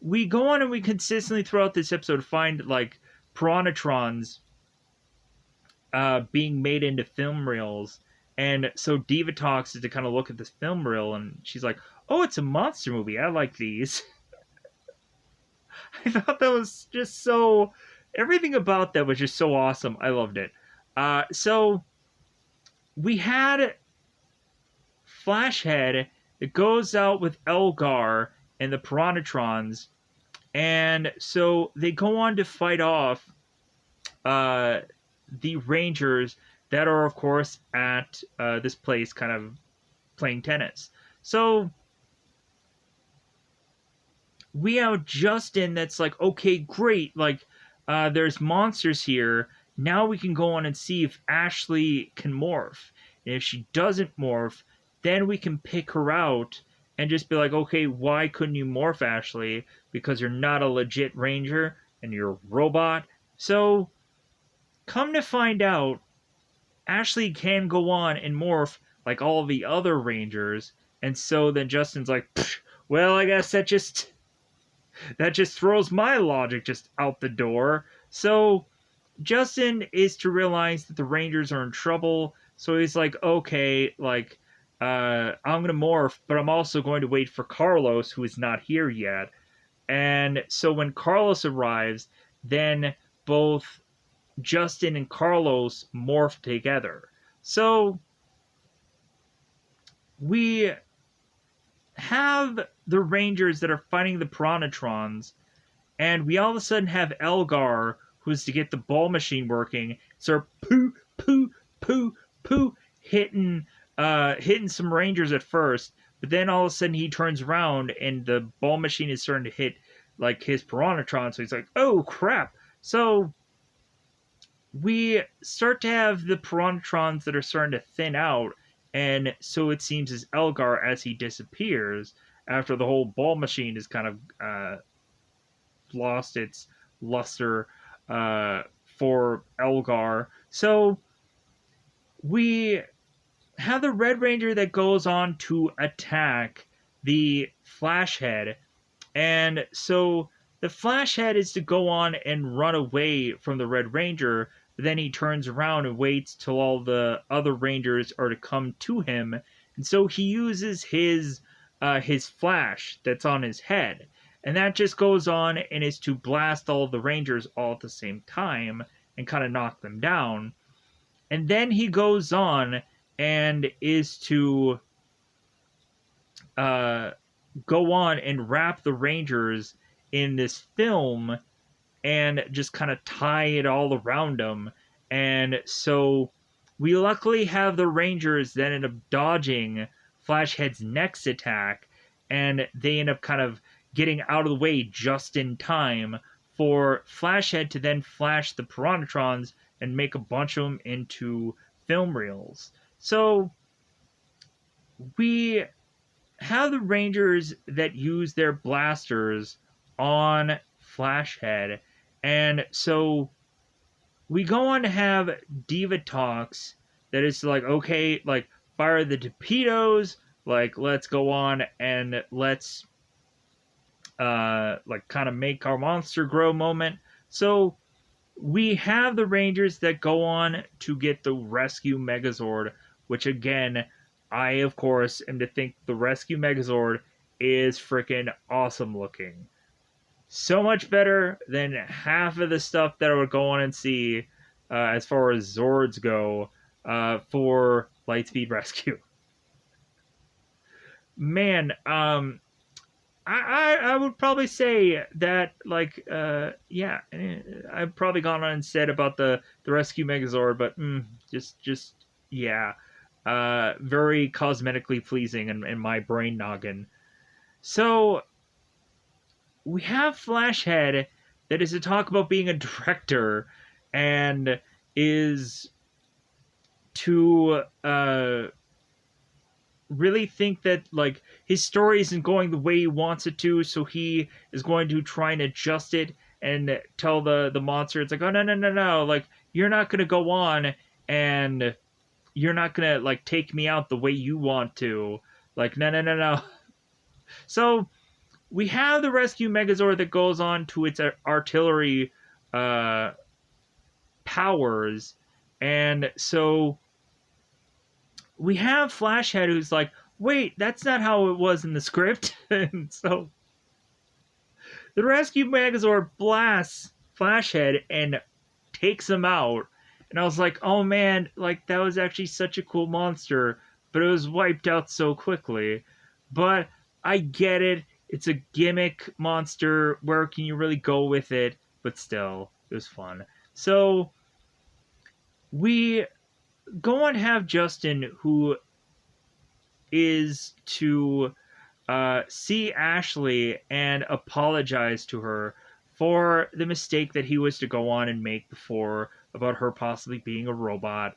we go on and we consistently throughout this episode find like Piranhatrons being made into film reels. And so Diva Talks is to kind of look at this film reel and she's like, oh, it's a monster movie. I like these. I thought that was just so. Everything about that was just so awesome. I loved it. So we had Flashhead that goes out with Elgar and the Piranhatrons. And so they go on to fight off the Rangers that are, of course, at this place kind of playing tennis. So we have Justin that's like, okay, great, like, there's monsters here. Now we can go on and see if Ashley can morph. And if she doesn't morph, then we can pick her out and just be like, okay, why couldn't you morph, Ashley? Because you're not a legit ranger and you're a robot. So, come to find out, Ashley can go on and morph like all the other rangers. And so then Justin's like, well, I guess that just throws my logic just out the door. So Justin is to realize that the Rangers are in trouble. So he's like, okay, like, I'm going to morph, but I'm also going to wait for Carlos, who is not here yet. And so when Carlos arrives, then both Justin and Carlos morph together. So we have the Rangers that are fighting the Piranhatrons, and we all of a sudden have Elgar, who's to get the ball machine working, start poo, poo, poo, poo, hitting some Rangers at first, but then all of a sudden he turns around and the ball machine is starting to hit like his Piranhatron, so he's like, oh crap. So we start to have the Piranhatrons that are starting to thin out, and so it seems as Elgar, as he disappears after the whole ball machine has kind of lost its luster for Elgar. So we have the Red Ranger that goes on to attack the Flashhead, and so the Flashhead is to go on and run away from the Red Ranger, but then he turns around and waits till all the other Rangers are to come to him, and so he uses his flash that's on his head. And that just goes on and is to blast all of the Rangers all at the same time and kind of knock them down. And then he goes on and is to uh, go on and wrap the Rangers in this film and just kind of tie it all around them. And so we luckily have the Rangers that end up dodging Flashhead's next attack, and they end up kind of getting out of the way just in time for Flashhead to then flash the Piranhatrons and make a bunch of them into film reels. So we have the Rangers that use their blasters on Flashhead, and so we go on to have Diva Talks that is like, okay, like, fire the torpedoes, like, let's go on and let's, like, kind of make our monster grow moment. So we have the Rangers that go on to get the Rescue Megazord, which, again, I, of course, am to think the Rescue Megazord is freaking awesome looking. So much better than half of the stuff that I would go on and see as far as Zords go for Lightspeed Rescue. Man, I would probably say that, like, yeah, I've probably gone on and said about the Rescue Megazord, but just yeah, very cosmetically pleasing in my brain noggin. So we have Flashhead that is to talk about being a director and is to really think that, like, his story isn't going the way he wants it to, so he is going to try and adjust it and tell the monster, it's like, oh, no, like, you're not going to go on and you're not going to, like, take me out the way you want to. Like, no. So we have the Rescue Megazord that goes on to its artillery powers, and so we have Flashhead who's like, wait, that's not how it was in the script. And so the Rescue Megazord blasts Flashhead and takes him out. And I was like, oh man, like, that was actually such a cool monster, but it was wiped out so quickly. But I get it. It's a gimmick monster. Where can you really go with it? But still, it was fun. So we go and have Justin, who is to see Ashley and apologize to her for the mistake that he was to go on and make before about her possibly being a robot.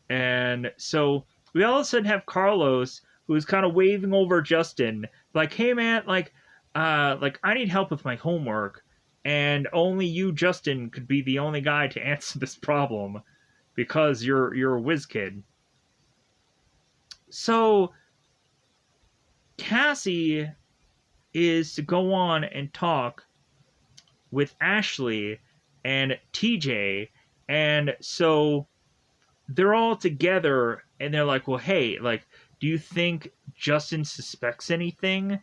And so we all of a sudden have Carlos, who's kind of waving over Justin, like, hey man, like I need help with my homework, and only you, Justin, could be the only guy to answer this problem because you're a whiz kid. So Cassie is to go on and talk with Ashley and TJ, and so they're all together and they're like, well, hey, like, do you think Justin suspects anything?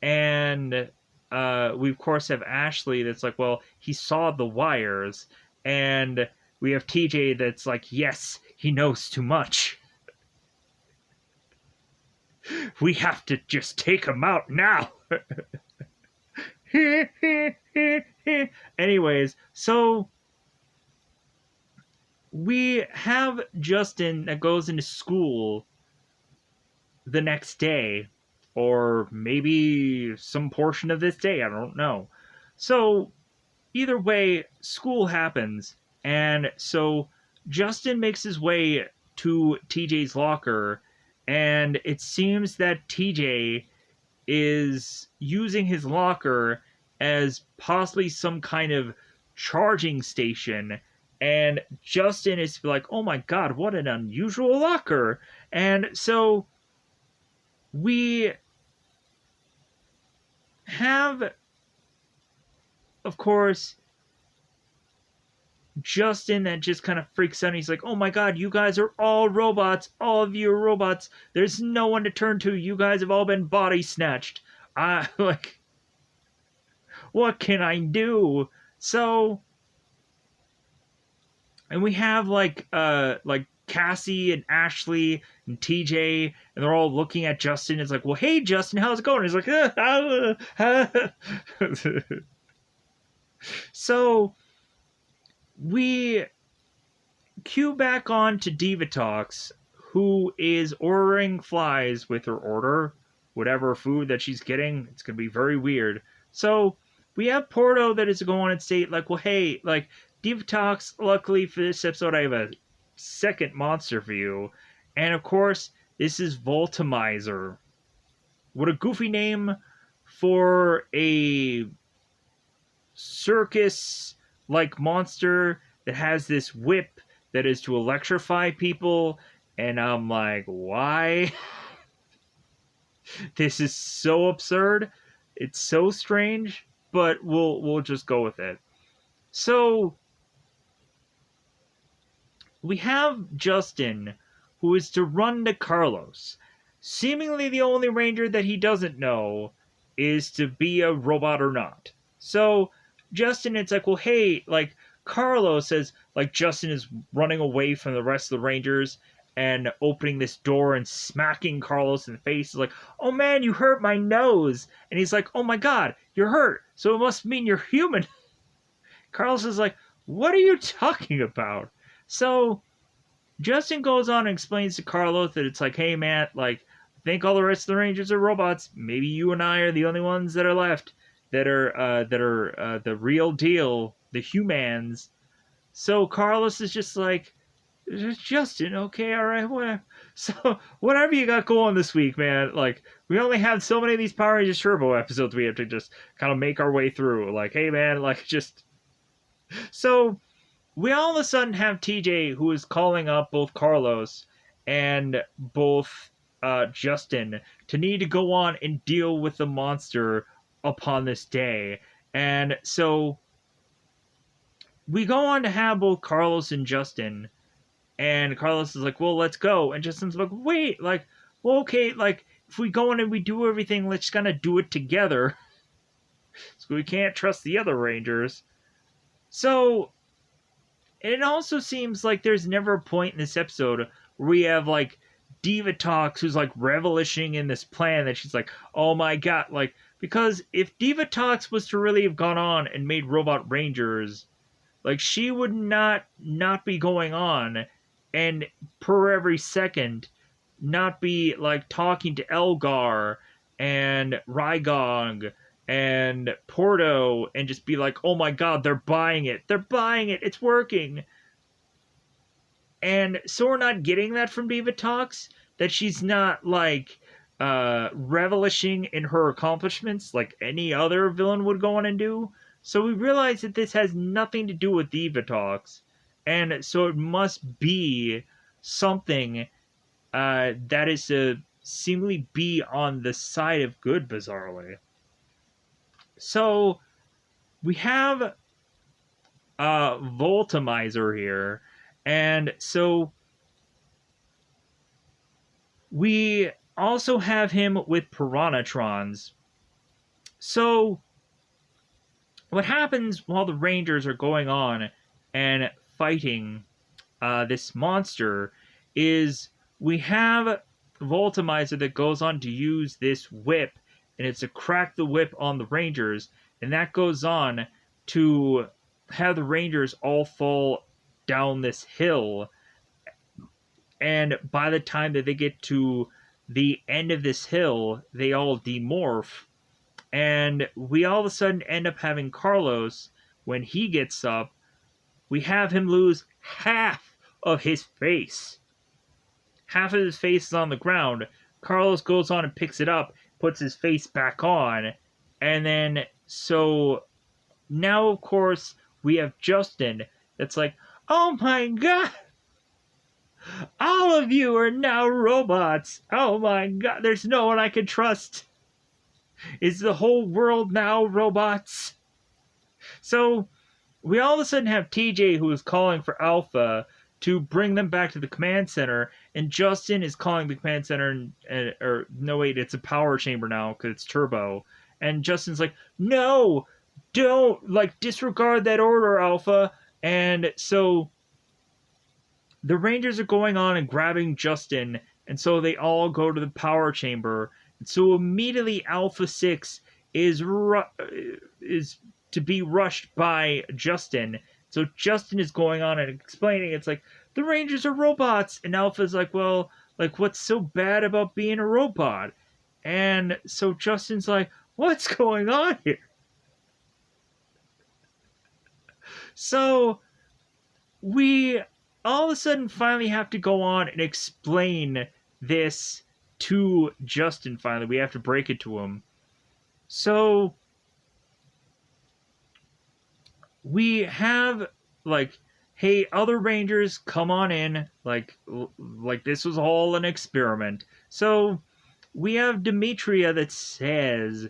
And we of course have Ashley that's like, well, he saw the wires. And we have TJ that's like, yes, he knows too much. We have to just take him out now. Anyways, so we have Justin that goes into school the next day, or maybe some portion of this day, I don't know. So either way, school happens, and so Justin makes his way to TJ's locker, and it seems that TJ is using his locker as possibly some kind of charging station, and Justin is like, oh my god, what an unusual locker. And so we have, of course, Justin that just kind of freaks out. He's like, oh my god, you guys are all robots. All of you are robots. There's no one to turn to. You guys have all been body snatched. Like, What can I do? So, and we have like Cassie and Ashley and TJ, and they're all looking at Justin. It's like, well, hey Justin, how's it going? He's like, so we cue back on to Diva Talks, who is ordering flies with her order, whatever food that she's getting. It's gonna be very weird. So we have Porto that is going and state like, well, hey, like Diva Talks. Luckily for this episode, I have a second monster for you, and of course, this is Voltamizer. What a goofy name for a circus like monster that has this whip that is to electrify people. And I'm like, why? This is so absurd. It's so strange, but we'll just go with it. So we have Justin, who is to run to Carlos. Seemingly the only ranger that he doesn't know is to be a robot or not. So Justin, it's like, well, hey, like Carlos says, like Justin is running away from the rest of the rangers and opening this door and smacking Carlos in the face. He's like, oh man, you hurt my nose. And he's like, oh my god, you're hurt. So it must mean you're human. Carlos is like, what are you talking about? So Justin goes on and explains to Carlos that it's like, hey man, like, I think all the rest of the Rangers are robots. Maybe you and I are the only ones that are left that are the real deal, the humans. So Carlos is just like, Justin, okay, all right, whatever. So whatever you got going this week, man. Like, we only have so many of these Power Rangers Turbo episodes we have to just kind of make our way through. Like, hey man, like just so we all of a sudden have TJ who is calling up both Carlos and both Justin to need to go on and deal with the monster upon this day. And so we go on to have both Carlos and Justin, and Carlos is like, well, let's go. And Justin's like, wait, like, well, okay, like, if we go in and we do everything, let's kind of do it together. So we can't trust the other Rangers. So it also seems like there's never a point in this episode where we have, like, Diva Talks who's, like, relishing in this plan that she's like, oh my god, like, because if Diva Talks was to really have gone on and made Robot Rangers, like, she would not be going on and per every second not be, like, talking to Elgar and Rygog and Porto and just be like, oh my god, they're buying it. They're buying it. It's working. And so we're not getting that from Diva Talks, that she's not, like, relishing in her accomplishments like any other villain would go on and do. So we realize that this has nothing to do with Diva Talks, and so it must be something that is to seemingly be on the side of good, bizarrely. So we have Voltamizer here, and so we also have him with Piranhatrons. So what happens while the Rangers are going on and fighting this monster is we have Voltamizer that goes on to use this whip, and it's to crack the whip on the Rangers, and that goes on to have the Rangers all fall down this hill. And by the time that they get to the end of this hill, they all demorph. And we all of a sudden end up having Carlos, when he gets up, we have him lose half of his face. Half of his face is on the ground. Carlos goes on and picks it up, puts his face back on, and then, so now, of course, we have Justin that's like, oh my god! All of you are now robots! Oh my god, there's no one I can trust! Is the whole world now robots? So, we all of a sudden have TJ who is calling for Alpha to bring them back to the command center, and Justin is calling the command center, or no wait, it's a power chamber now, because it's Turbo, and Justin's like, no! don't, like, disregard that order, Alpha. And so the Rangers are going on and grabbing Justin, and so they all go to the power chamber. And so immediately Alpha 6 is to be rushed by Justin. So Justin is going on and explaining, it's like, the Rangers are robots. And Alpha's like, well, like, what's so bad about being a robot? And so Justin's like, what's going on here? So we all of a sudden finally have to go on and explain this to Justin. Finally, we have to break it to him. So we have, like, hey, other Rangers, come on in. Like this was all an experiment. So we have Demetria that says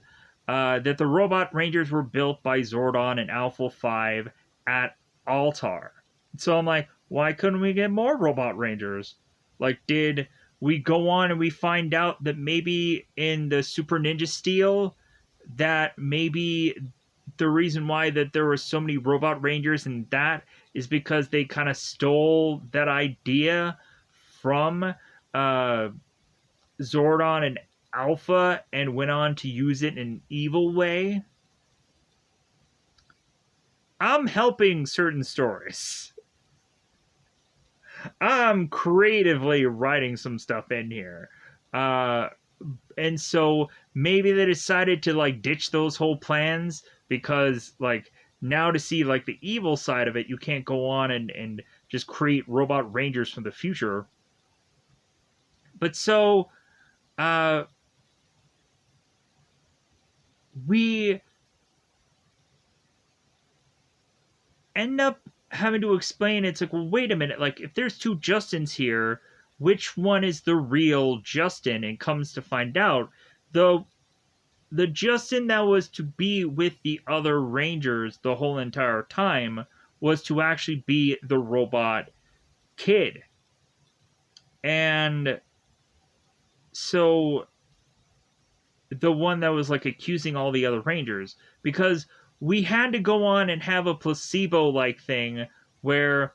that the robot Rangers were built by Zordon and Alpha 5 at Altar. So I'm like, why couldn't we get more robot Rangers? Like, did we go on and we find out that maybe in the Super Ninja Steel, that maybe the reason why that there were so many robot Rangers in that is because they kind of stole that idea from Zordon and Alpha and went on to use it in an evil way? I'm helping certain stories. I'm creatively writing some stuff in here. And so maybe they decided to, like, ditch those whole plans because, like, now to see, like, the evil side of it, you can't go on and just create robot Rangers from the future. But so we end up having to explain, it's like, well, wait a minute, like, if there's two Justins here, which one is the real Justin? And comes to find out, the Justin that was to be with the other Rangers the whole entire time was to actually be the robot kid. And so the one that was, like, accusing all the other Rangers, because we had to go on and have a placebo-like thing where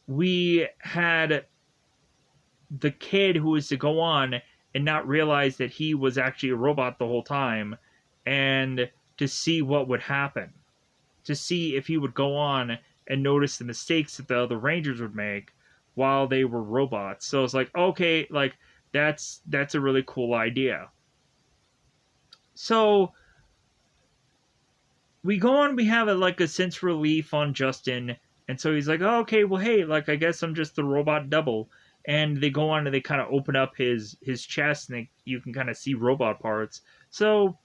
we had the kid who was to go on and not realize that he was actually a robot the whole time, and to see what would happen, to see if he would go on and notice the mistakes that the other Rangers would make while they were robots. So it's like, okay, like, that's a really cool idea. So we go on, we have a sense relief on Justin, and so he's like, oh, okay, well, hey, like, I guess I'm just the robot double. And they go on and they kind of open up his chest, and you can kind of see robot parts. So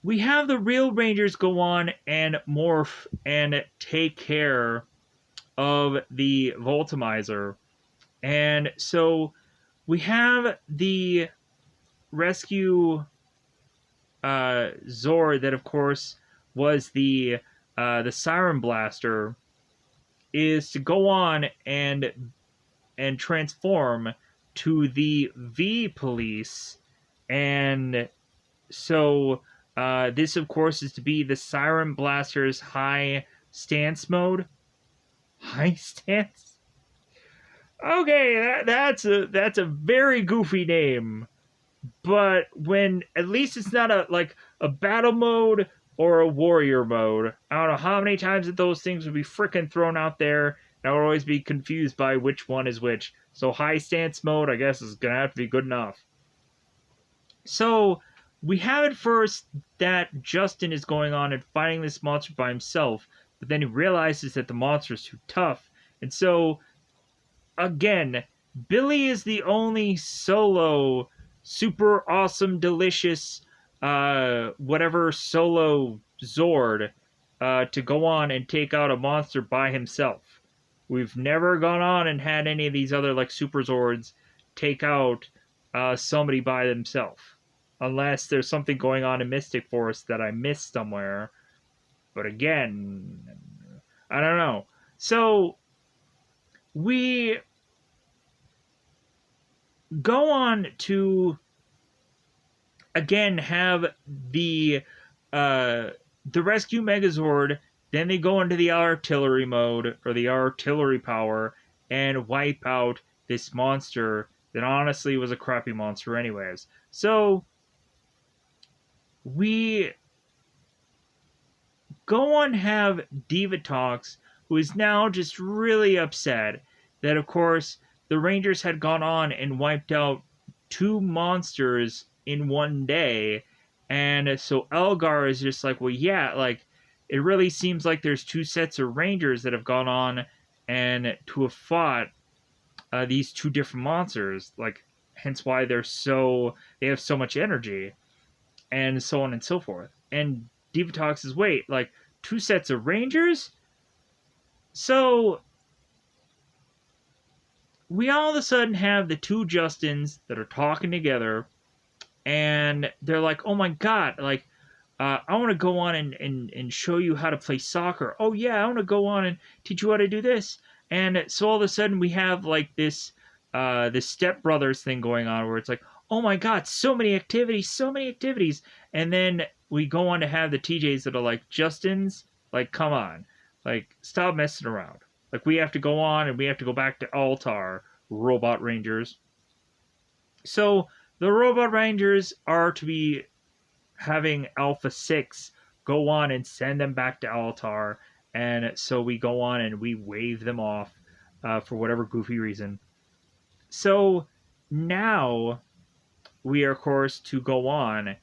we have the real Rangers go on and morph and take care of the Voltimizer. And so we have the rescue Zord that, of course, was the Siren Blaster, is to go on and transform to the V Police. And so this, of course, is to be the Siren Blaster's high stance mode. High stance? Okay, that's a very goofy name. But when at least it's not a battle mode or a warrior mode. I don't know how many times that those things would be frickin' thrown out there, and I would always be confused by which one is which. So high stance mode, I guess, is gonna have to be good enough. So we have at first that Justin is going on and fighting this monster by himself, but then he realizes that the monster is too tough. And so, again, Billy is the only solo super awesome, delicious, whatever solo Zord to go on and take out a monster by himself. We've never gone on and had any of these other, like, Super Zords take out somebody by themselves. Unless there's something going on in Mystic Forest that I missed somewhere. But again, I don't know. So, we go on to, again, have the the rescue Megazord. Then they go into the artillery mode, or the artillery power, and wipe out this monster that honestly was a crappy monster anyways. So we go on have Divatox, who is now just really upset that, of course, the Rangers had gone on and wiped out two monsters in one day. And so Elgar is just like, well, yeah, like, it really seems like there's two sets of Rangers that have gone on and to have fought these two different monsters. Like, hence why they have so much energy, and so on and so forth. And Divatox is, wait, like, two sets of Rangers? So we all of a sudden have the two Justins that are talking together, and they're like, oh my god, like, I want to go on and show you how to play soccer. Oh yeah, I want to go on and teach you how to do this. And so all of a sudden we have like this Step Brothers thing going on where it's like, oh my god, so many activities, so many activities. And then we go on to have the TJs that are like, Justins, like, come on, like, stop messing around. Like, we have to go on and we have to go back to Altar, Robot Rangers. So the Robot Rangers are to be having Alpha 6 go on and send them back to Altar. And so we go on and we wave them off for whatever goofy reason. So now we are, of course, to go on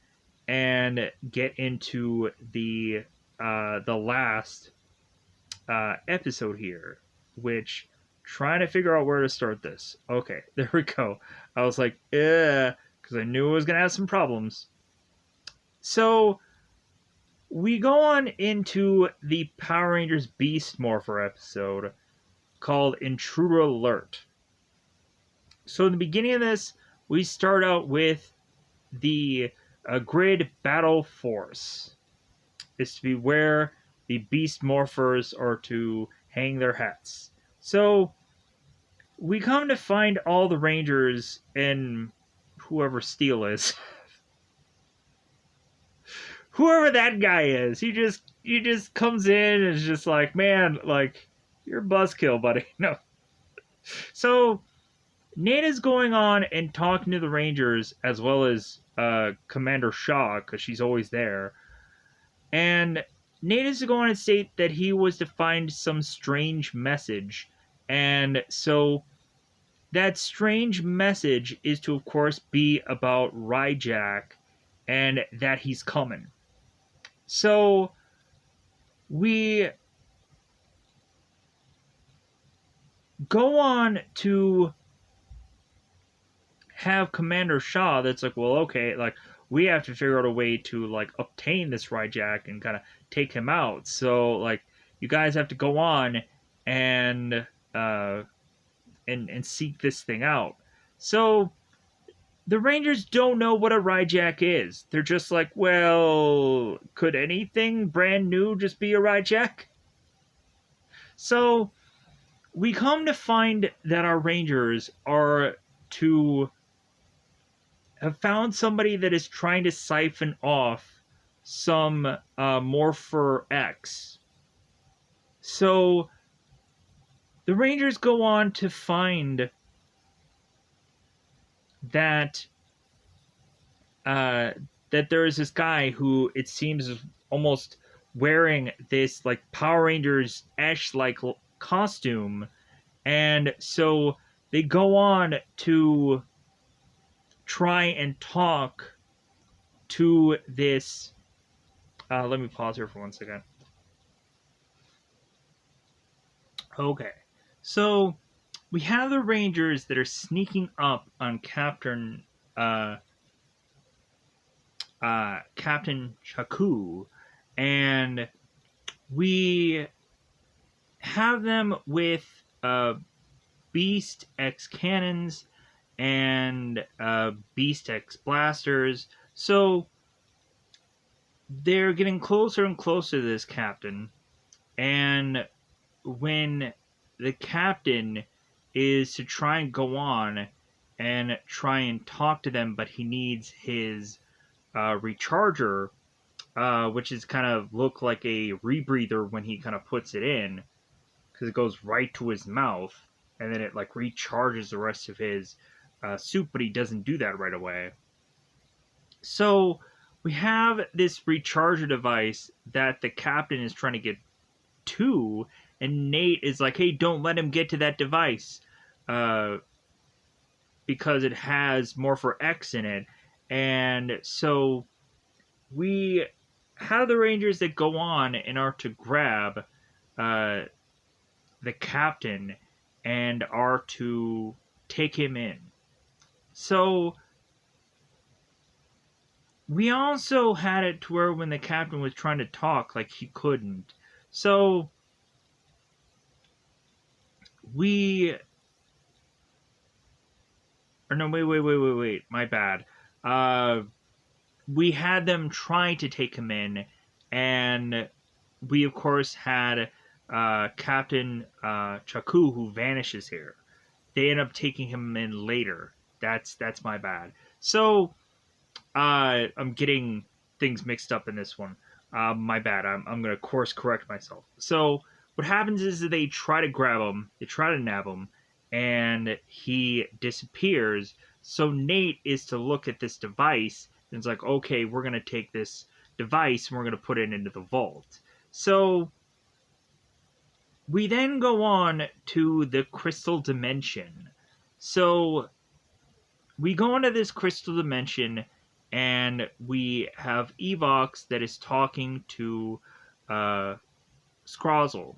and get into the last episode here, which, trying to figure out where to start this. Okay, there we go. I was like, because I knew it was gonna have some problems. So we go on into the Power Rangers Beast Morpher episode called Intruder Alert. So in the beginning of this, we start out with the Grid Battle Force. Is to be where the Beast Morphers are to hang their hats. So we come to find all the Rangers and whoever Steel is. Whoever that guy is, he just comes in and is just like, man, like, you're a buzzkill, buddy. No. So Nana's going on and talking to the Rangers as well as Commander Shaw, because she's always there. And Nana's going to state that he was to find some strange message. And so that strange message is to, of course, be about Ryjack and that he's coming. So we go on to have Commander Shaw that's like, well, okay, like, we have to figure out a way to, like, obtain this Ryjack and kind of take him out. So, like, you guys have to go on and seek this thing out. So the Rangers don't know what a Ryjack is. They're just like, well, could anything brand new just be a Ryjack? So we come to find that our Rangers are to have found somebody that is trying to siphon off some Morpher X. So the Rangers go on to find that that there is this guy who, it seems, is almost wearing this, like, Power Rangers Ash-like costume, and so they go on to try and talk to this. Let me pause here for 1 second. Okay, so we have the Rangers that are sneaking up on Captain Chaku, and we have them with Beast X cannons and Beast X blasters. So they're getting closer and closer to this captain, and when the captain is to try and go on and try and talk to them, but he needs his recharger, which is kind of look like a rebreather when he kind of puts it in, because it goes right to his mouth, and then it like recharges the rest of his suit, but he doesn't do that right away. So we have this recharger device that the captain is trying to get to, and Nate is like, "Hey, don't let him get to that device, uh, because it has Morpher X in it." And so we have the Rangers that go on and are to grab uh, the captain and are to take him in. So we also had it to where when the captain was trying to talk, like he couldn't. So we, or no, wait, my bad. We had them trying to take him in, and we of course had Captain Chaku, who vanishes here. They end up taking him in later. That's my bad. So I'm getting things mixed up in this one. My bad. I'm gonna course correct myself. So what happens is that they try to grab him, they try to nab him, and he disappears. So Nate is to look at this device, and it's like, okay, we're gonna take this device and we're gonna put it into the vault. So we then go on to the crystal dimension. So we go into this crystal dimension, and we have Evox that is talking to Scrozzle.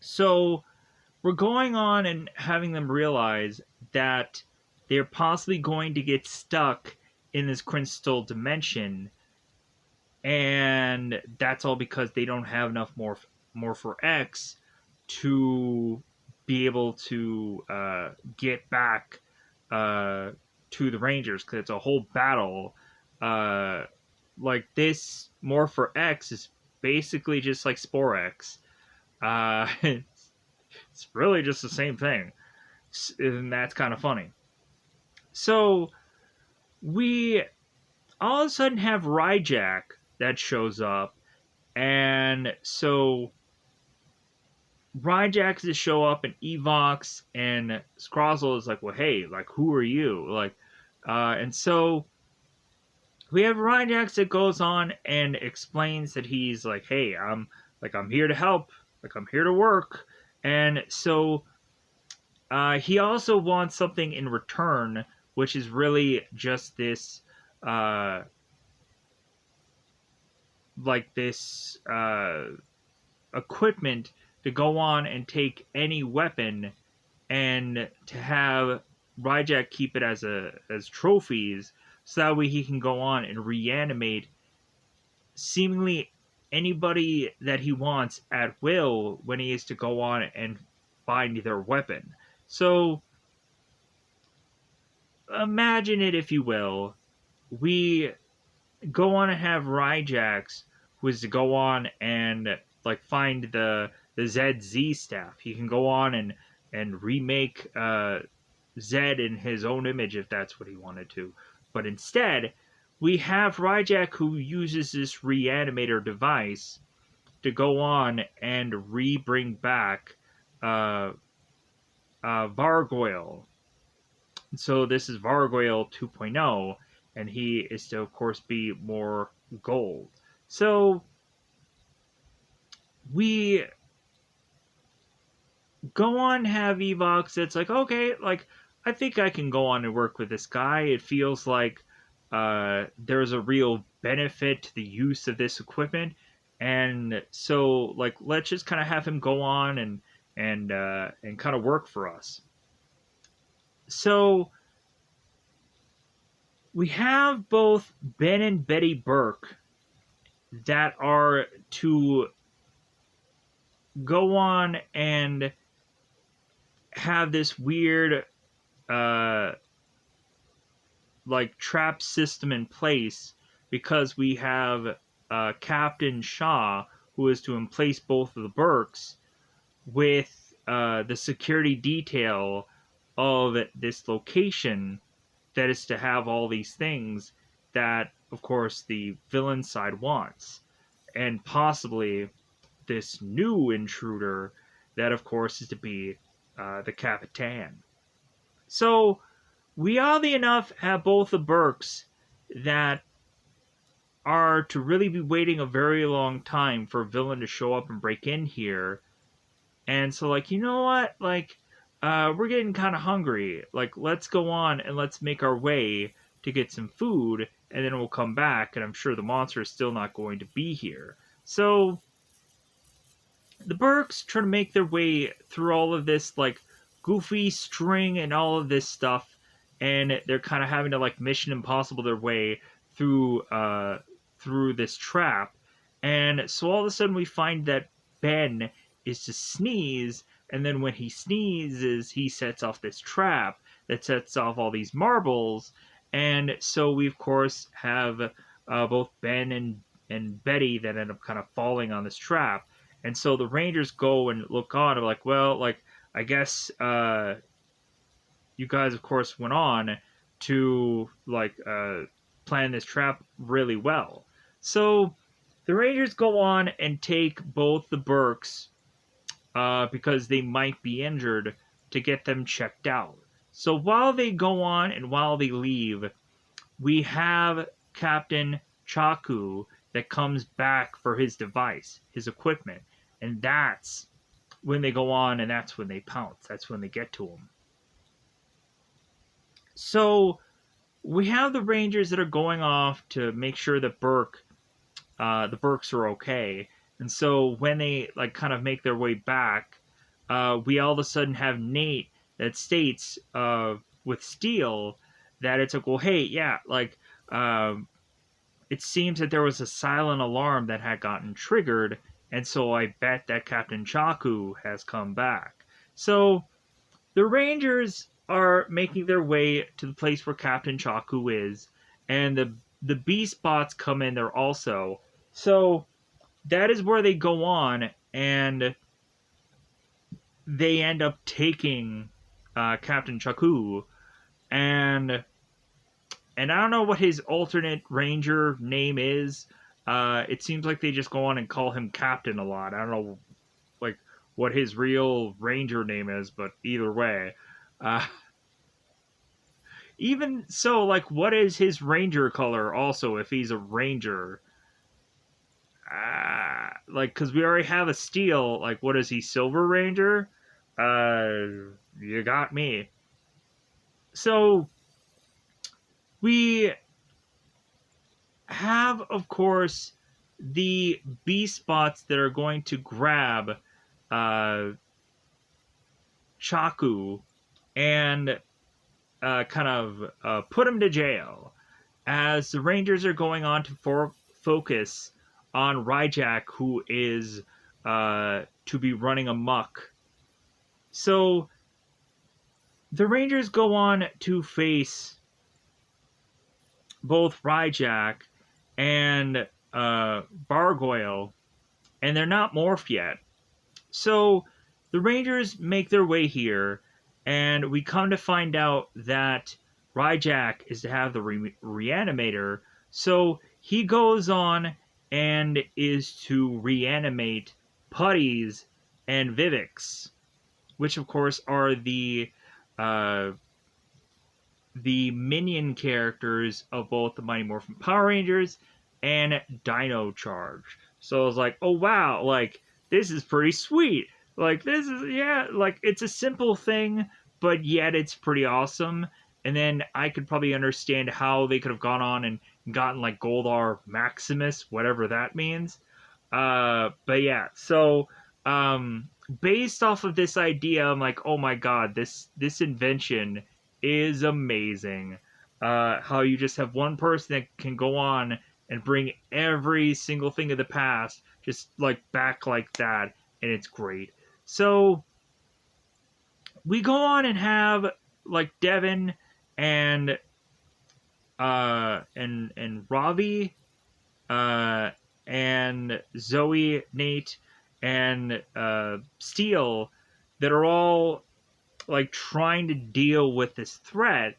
So we're going on and having them realize that they're possibly going to get stuck in this crystal dimension, and that's all because they don't have enough Morpher X to be able to get back to the Rangers, because it's a whole battle. Like this Morpher X is basically just like Spore X. It's really just the same thing, and that's kind of funny. So we all of a sudden have Ryjack that shows up, and so Ryjack to show up, and Evox and Scrozzle is like, well, hey, like, who are you? Like, and so we have Ryjack that goes on and explains that he's like, hey, I'm here to help, like, I'm here to work, and so he also wants something in return, which is really just this, like this equipment to go on and take any weapon, and to have Ryjack keep it as trophies, so that way he can go on and reanimate seemingly anybody that he wants at will when he is to go on and find their weapon. So imagine it, if you will. We go on and have Ryjax, who is to go on and like find the ZZ staff. He can go on and remake Zed in his own image if that's what he wanted to. But instead, we have Ryjack, who uses this reanimator device to go on and re-bring back Vargoyle. So this is Vargoyle 2.0, and he is to, of course, be more gold. So we go on have Evox that's like, okay, like, I think I can go on and work with this guy. It feels like there's a real benefit to the use of this equipment, and so like let's just kind of have him go on and kind of work for us. So we have both Ben and Betty Burke that are to go on and have this weird like trap system in place, because we have Captain Shaw, who is to emplace both of the Burks with the security detail of this location that is to have all these things that of course, the villain side wants. And possibly this new intruder that, of course, is to be the Capitan. So we oddly enough have both the Burks that are to really be waiting a very long time for a villain to show up and break in here. And so, like, you know what? Like, we're getting kind of hungry. Like, let's go on and let's make our way to get some food, and then we'll come back, and I'm sure the monster is still not going to be here. So, the Burks try to make their way through all of this, like, goofy string and all of this stuff, and they're kind of having to, like, Mission Impossible their way through, through this trap. And so all of a sudden we find that Ben is to sneeze, and then when he sneezes, he sets off this trap that sets off all these marbles. And so we, of course, have both Ben and Betty that end up kind of falling on this trap. And so the Rangers go and look on and are like, well, like, I guess you guys, of course, went on to, like, plan this trap really well. So the Rangers go on and take both the Burks because they might be injured to get them checked out. So while they go on and while they leave, we have Captain Chaku that comes back for his device, his equipment. And that's when they go on and that's when they pounce. That's when they get to him. So we have the Rangers that are going off to make sure that the Burks are okay. And so when they like kind of make their way back, we all of a sudden have Nate that states with Steel that it's like, well, hey, yeah, like it seems that there was a silent alarm that had gotten triggered, and so I bet that Captain Chaku has come back. So the Rangers are making their way to the place where Captain Chaku is, and the Beast Bots come in there also. So that is where they go on, and they end up taking Captain Chaku, and I don't know what his alternate Ranger name is. It seems like they just go on and call him Captain a lot. I don't know, like, what his real Ranger name is, but either way. Even so, like, what is his Ranger color also, if he's a Ranger? Like, because we already have a Steel. Like, what is he, Silver Ranger? You got me. So, we have, of course, the Beast Bots that are going to grab Chaku and kind of put him to jail, as the Rangers are going on to focus on Ryjack, who is to be running amok. So the Rangers go on to face both Ryjack and Bargoyle, and they're not morphed yet. So the Rangers make their way here, and we come to find out that Ryjack is to have the reanimator. So he goes on and is to reanimate Putties and Vivix, which of course are the minion characters of both the Mighty Morphin Power Rangers and Dino Charge. So I was like, oh wow, like, this is pretty sweet. Like, this is, yeah, like, it's a simple thing, but yet it's pretty awesome. And then I could probably understand how they could have gone on and gotten, like, Goldar Maximus, whatever that means. But yeah, so, based off of this idea, I'm like, oh my god, this invention is amazing. How you just have one person that can go on and bring every single thing of the past just, like, back like that, and it's great. So we go on and have, like, Devin and Ravi and Zoe, Nate, and Steel that are all, like, trying to deal with this threat.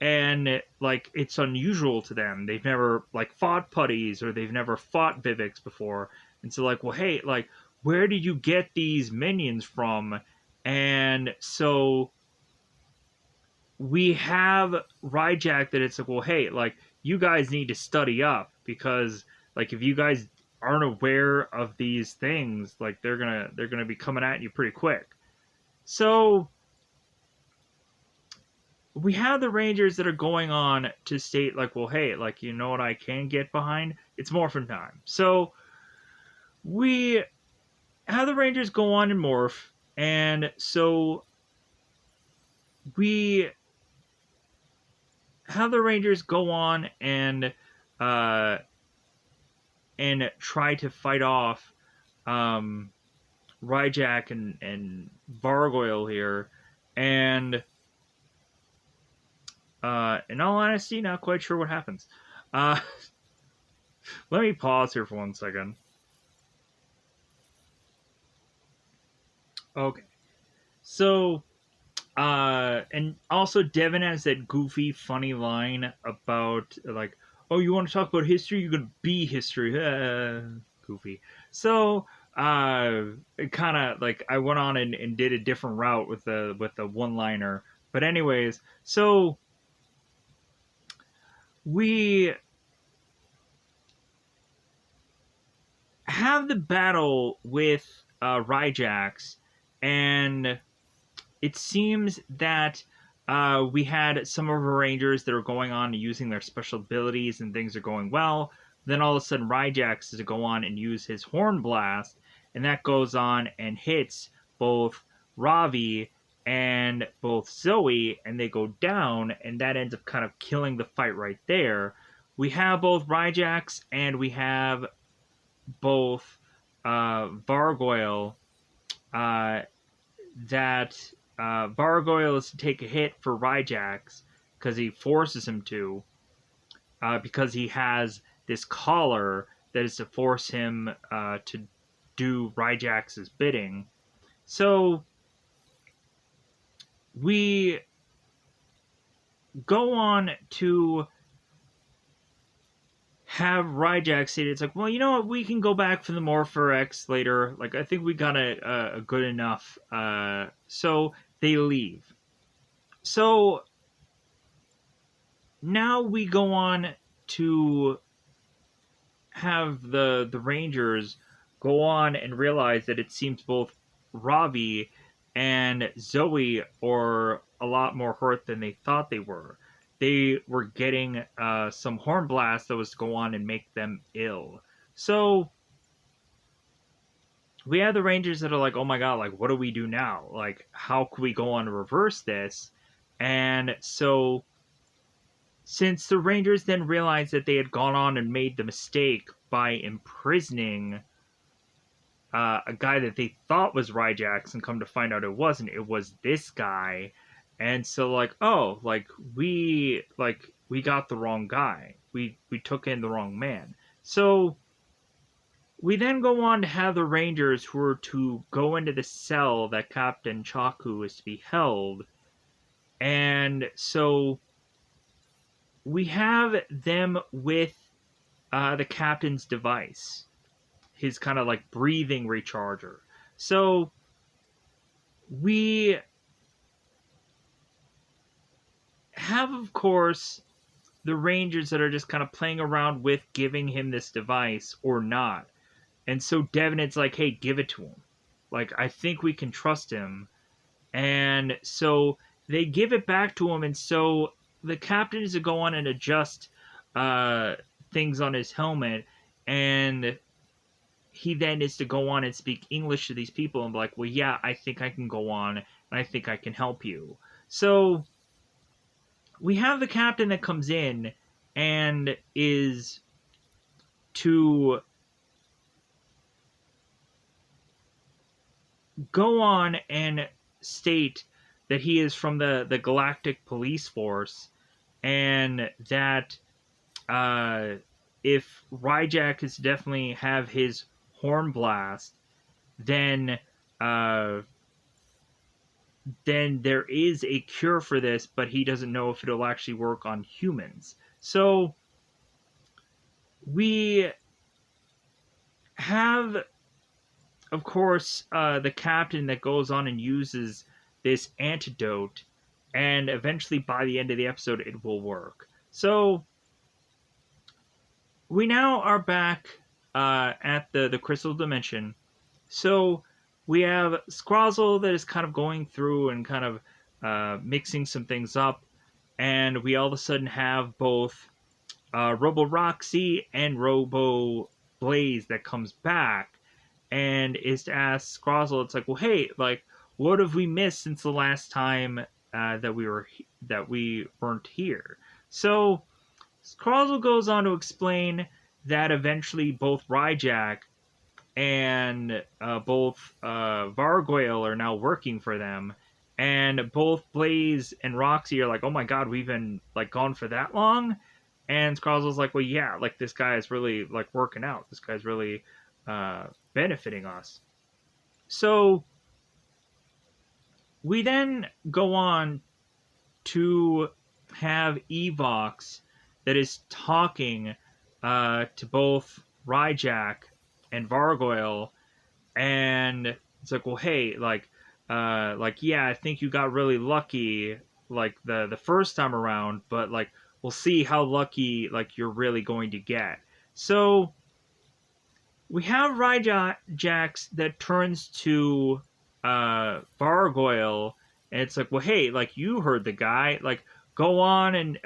and like it's unusual to them. They've never like fought putties or they've never fought Viveks before, and so like, well, hey, like where did you get these minions from? And so we have Ryjack that it's like, well, hey, like you guys need to study up because like if you guys aren't aware of these things, like they're gonna be coming at you pretty quick. So we have the Rangers that are going on to state like, well, hey, like you know what I can get behind? It's Morphin time. So we have the Rangers go on and morph, and so we have the Rangers go on uh and try to fight off Ryjack and Vargoyle here, and in all honesty, not quite sure what happens. Uh, let me pause here for 1 second. Okay, so and also Devin has that goofy, funny line about like, "Oh, you want to talk about history? You're gonna be history." Goofy. So, it kind of like I went on and did a different route with the one liner. But anyways, so we have the battle with Ryjax, and it seems that we had some of our Rangers that are going on and using their special abilities and things are going well. Then all of a sudden, Ryjax is to go on and use his Horn Blast, and that goes on and hits both Ravi and both Zoe, and they go down, and that ends up kind of killing the fight right there. We have both Ryjax and we have both Vargoyle uh, that Vargoyle is to take a hit for Ryjax because he forces him to, because he has this collar that is to force him to do Ryjax's bidding. So we go on to have Ryjax say it's like, well, you know what, we can go back for the Morpher X later. Like, I think we got a good enough. So they leave. So now we go on to have the Rangers go on and realize that it seems both Ravi and Zoe are a lot more hurt than they thought they were. They were getting some horn blast that was to go on and make them ill. So we have the Rangers that are like, oh my god, like what do we do now? Like how can we go on to reverse this? And so since the Rangers then realized that they had gone on and made the mistake by imprisoning a guy that they thought was Ryjax, and come to find out it wasn't, it was this guy. And so like, oh, we got the wrong guy. We took in the wrong man. So we then go on to have the Rangers who are to go into the cell that Captain Chaku is to be held. And so we have them with the captain's device, his kind of like breathing recharger. So we have, of course, the Rangers that are just kind of playing around with giving him this device or not. And so Devin, it's like, hey, give it to him. Like, I think we can trust him. And so they give it back to him. And so the captain is to go on and adjust things on his helmet. And he then is to go on and speak English to these people and be like, well, yeah, I think I can go on and I think I can help you. So we have the captain that comes in and is to go on and state that he is from the Galactic Police Force, and that if Ryjack is to definitely have his horn blast, then then there is a cure for this, but he doesn't know if it'll actually work on humans. So we have, of course, the captain that goes on and uses this antidote, and eventually by the end of the episode, it will work. So we now are back at the crystal dimension. So we have Scrozzle that is kind of going through and kind of mixing some things up, and we all of a sudden have both Robo Roxy and Robo Blaze that comes back and is to ask Scrozzle. It's like, well, hey, like, what have we missed since the last time that we weren't here? So Scrozzle goes on to explain that eventually both Ryjack and both Vargoyle are now working for them, and both Blaze and Roxy are like, "Oh my God, we've been like gone for that long," and Scrozzle's like, "Well, yeah, like this guy is really like working out. This guy's really benefiting us." So we then go on to have Evox that is talking to both Ryjack and Vargoyle, and it's like, well, hey, like yeah, I think you got really lucky like the first time around, but like we'll see how lucky like you're really going to get. So we have Ryjax that turns to Vargoyle, and it's like, well, hey, like you heard the guy, like go on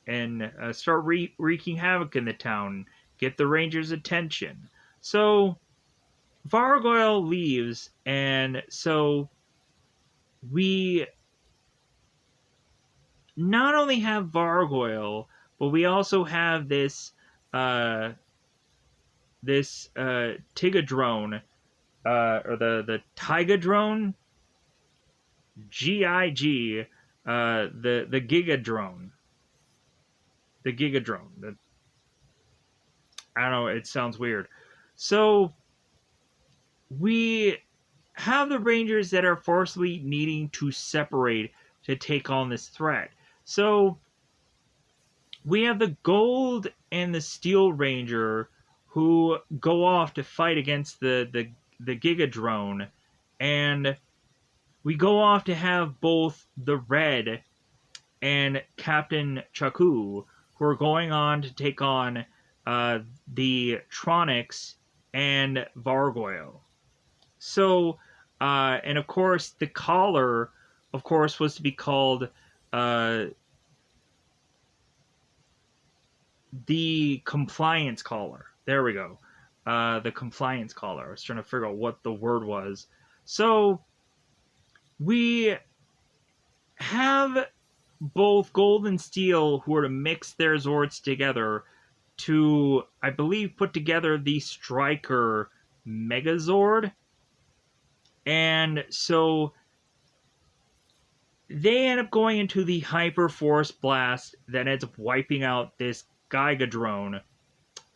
and start wreaking havoc in the town, get the Rangers' attention. So Vargoyle leaves, and so we not only have Vargoyle, but we also have uh, this Tigadrone, or the Tigadrone, GIG, the Gigadrone, the Gigadrone. I don't know, it sounds weird. So we have the Rangers that are forcibly needing to separate to take on this threat. So we have the Gold and the Steel Ranger who go off to fight against the Gigadrone, and we go off to have both the Red and Captain Chaku who are going on to take on the Tronics and Vargoyle. So, and of course, the collar, of course, was to be called uh, the compliance collar. There we go. The compliance collar. I was trying to figure out what the word was. So, we have both Gold and Steel who are to mix their Zords together to, I believe, put together the Striker Megazord. And so they end up going into the Hyper Force Blast that ends up wiping out this Gigadrone.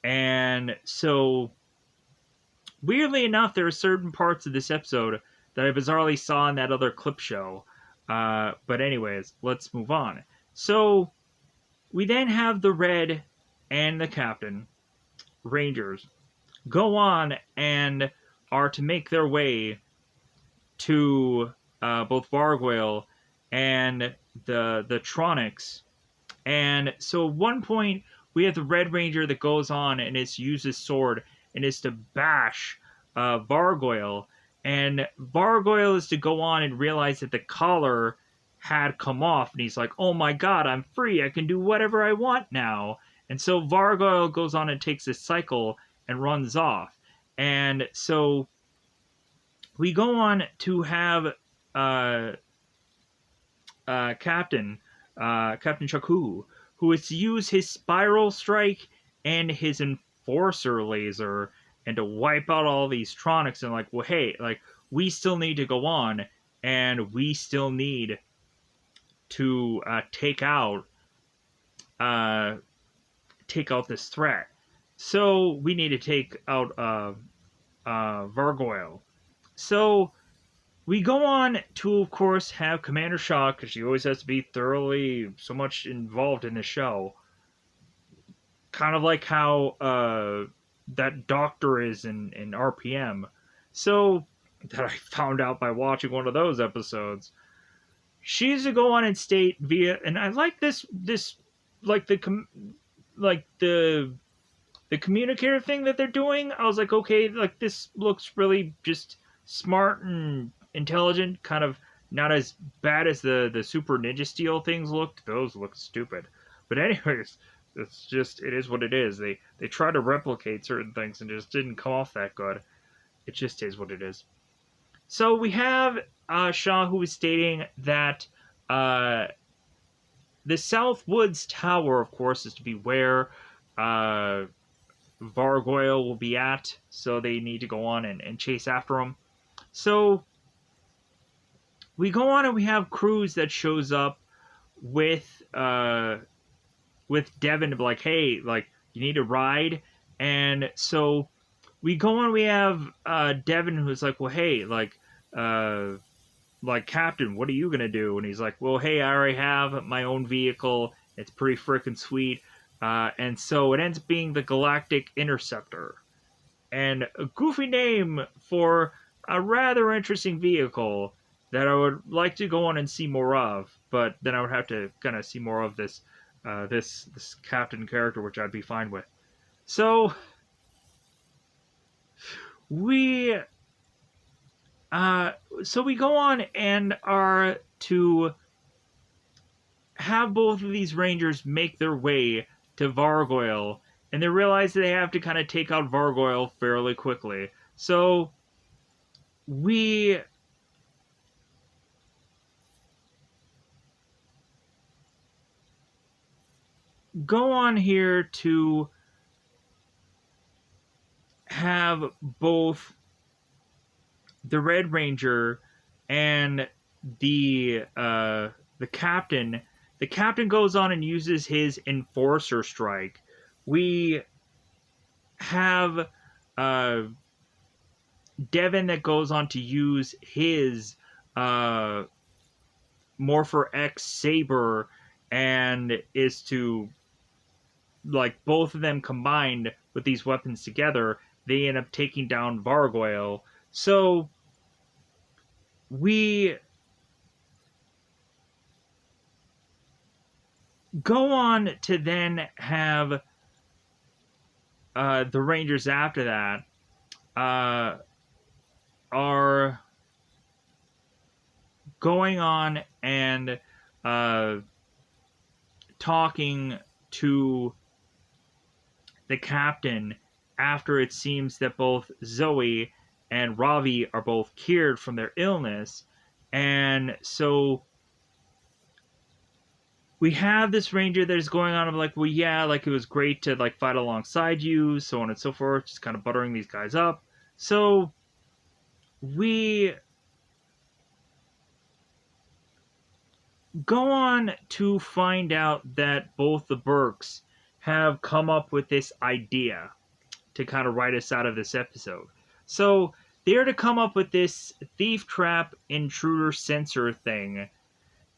And so, weirdly enough, there are certain parts of this episode that I bizarrely saw in that other clip show. But anyways, let's move on. So, we then have the Red and the Captain, Rangers, go on and are to make their way to both Vargoyle and the Tronics. And so at one point, we have the Red Ranger that goes on and uses sword and is to bash Vargoyle. And Vargoyle is to go on and realize that the collar had come off. And he's like, oh my god, I'm free. I can do whatever I want now. And so Vargoyle goes on and takes this cycle and runs off. And so we go on to have Captain Chaku, who is to use his Spiral Strike and his Enforcer Laser and to wipe out all these Tronics. And like, well, hey, like we still need to go on, and we still need to take out this threat. So we need to take out Vargoyle. So We go on to, of course, have Commander Shaw, because she always has to be thoroughly so much involved in the show. Kind of like how that doctor is in RPM. So, that I found out by watching one of those episodes. She's to go on and state via, and I like this, like like the communicator thing that they're doing. I was like, okay, like this looks really just smart and intelligent, kind of not as bad as the super ninja steel things looked. Those look stupid. But anyways, it's just, it is what it is. They try to replicate certain things and just didn't come off that good. It just is what it is. So we have Shaw, who is stating that uh, the South Woods Tower, of course, is to be where Vargoyle will be at, so they need to go on and chase after him. So we go on and we have Cruz that shows up with Devin to be like, hey, like you need to ride, and so we go on. We have Devin who's like, well, hey, like Captain, what are you gonna do? And he's like, well, hey, I already have my own vehicle. It's pretty freaking sweet. And so it ends up being the Galactic Interceptor. And a goofy name for a rather interesting vehicle that I would like to go on and see more of. But then I would have to kind of see more of this Captain character, which I'd be fine with. So we we go on and are to have both of these Rangers make their way to Vargoyle, and they realize that they have to kind of take out Vargoyle fairly quickly. So we go on here to have both the Red Ranger and the captain. The captain goes on and uses his Enforcer Strike. We have Devin that goes on to use his Morpher X Saber, and is to, like, both of them combined with these weapons together, they end up taking down Vargoyle. So we go on to then have the Rangers after that are going on and talking to the captain after it seems that both Zoe and Ravi are both cured from their illness. And so we have this ranger that is going on of like, well, yeah, like it was great to like fight alongside you, so on and so forth, just kind of buttering these guys up. So we go on to find out that both the Burks have come up with this idea to kind of write us out of this episode. So they're to come up with this thief trap intruder sensor thing.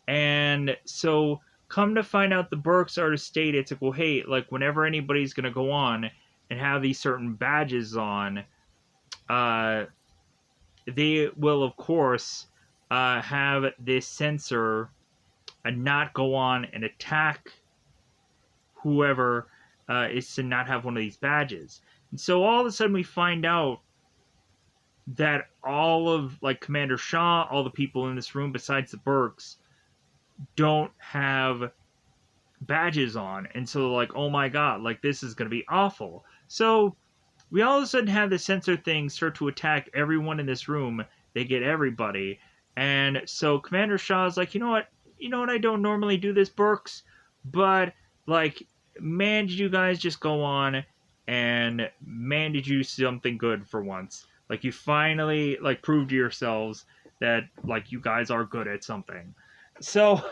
And so come to find out the Burks are to state, it's like, well, hey, like whenever anybody's going to go on and have these certain badges on, they will, of course, have this sensor and not go on and attack whoever is to not have one of these badges. And so all of a sudden we find out that all of, like, Commander Shaw, all the people in this room besides the Burks, don't have badges on. And so like, oh my god, like this is going to be awful. So we all of a sudden have the sensor thing start to attack everyone in this room. They get everybody. And so Commander Shaw's like, you know what, I don't normally do this, Burks, but like, man, did you guys just go on, and man, did you do something good for once. Like, you finally, like, proved to yourselves that, like, you guys are good at something. So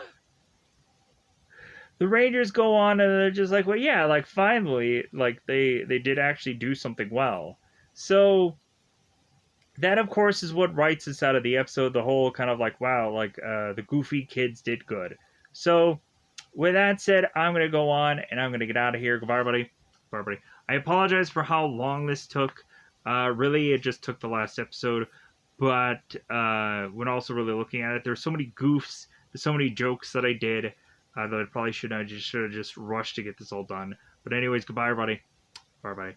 the Rangers go on and they're just like, well, yeah, like, finally, like, they did actually do something well. So that of course is what writes us out of the episode. The whole kind of like, wow, like the goofy kids did good. So with that said, I'm gonna go on and I'm gonna get out of here. Goodbye, everybody. Goodbye, everybody. I apologize for how long this took. Really, it just took the last episode. But when also really looking at it, there's so many goofs, there's so many jokes that I did that I probably should have just rushed to get this all done. But anyways, goodbye, everybody. Bye, bye.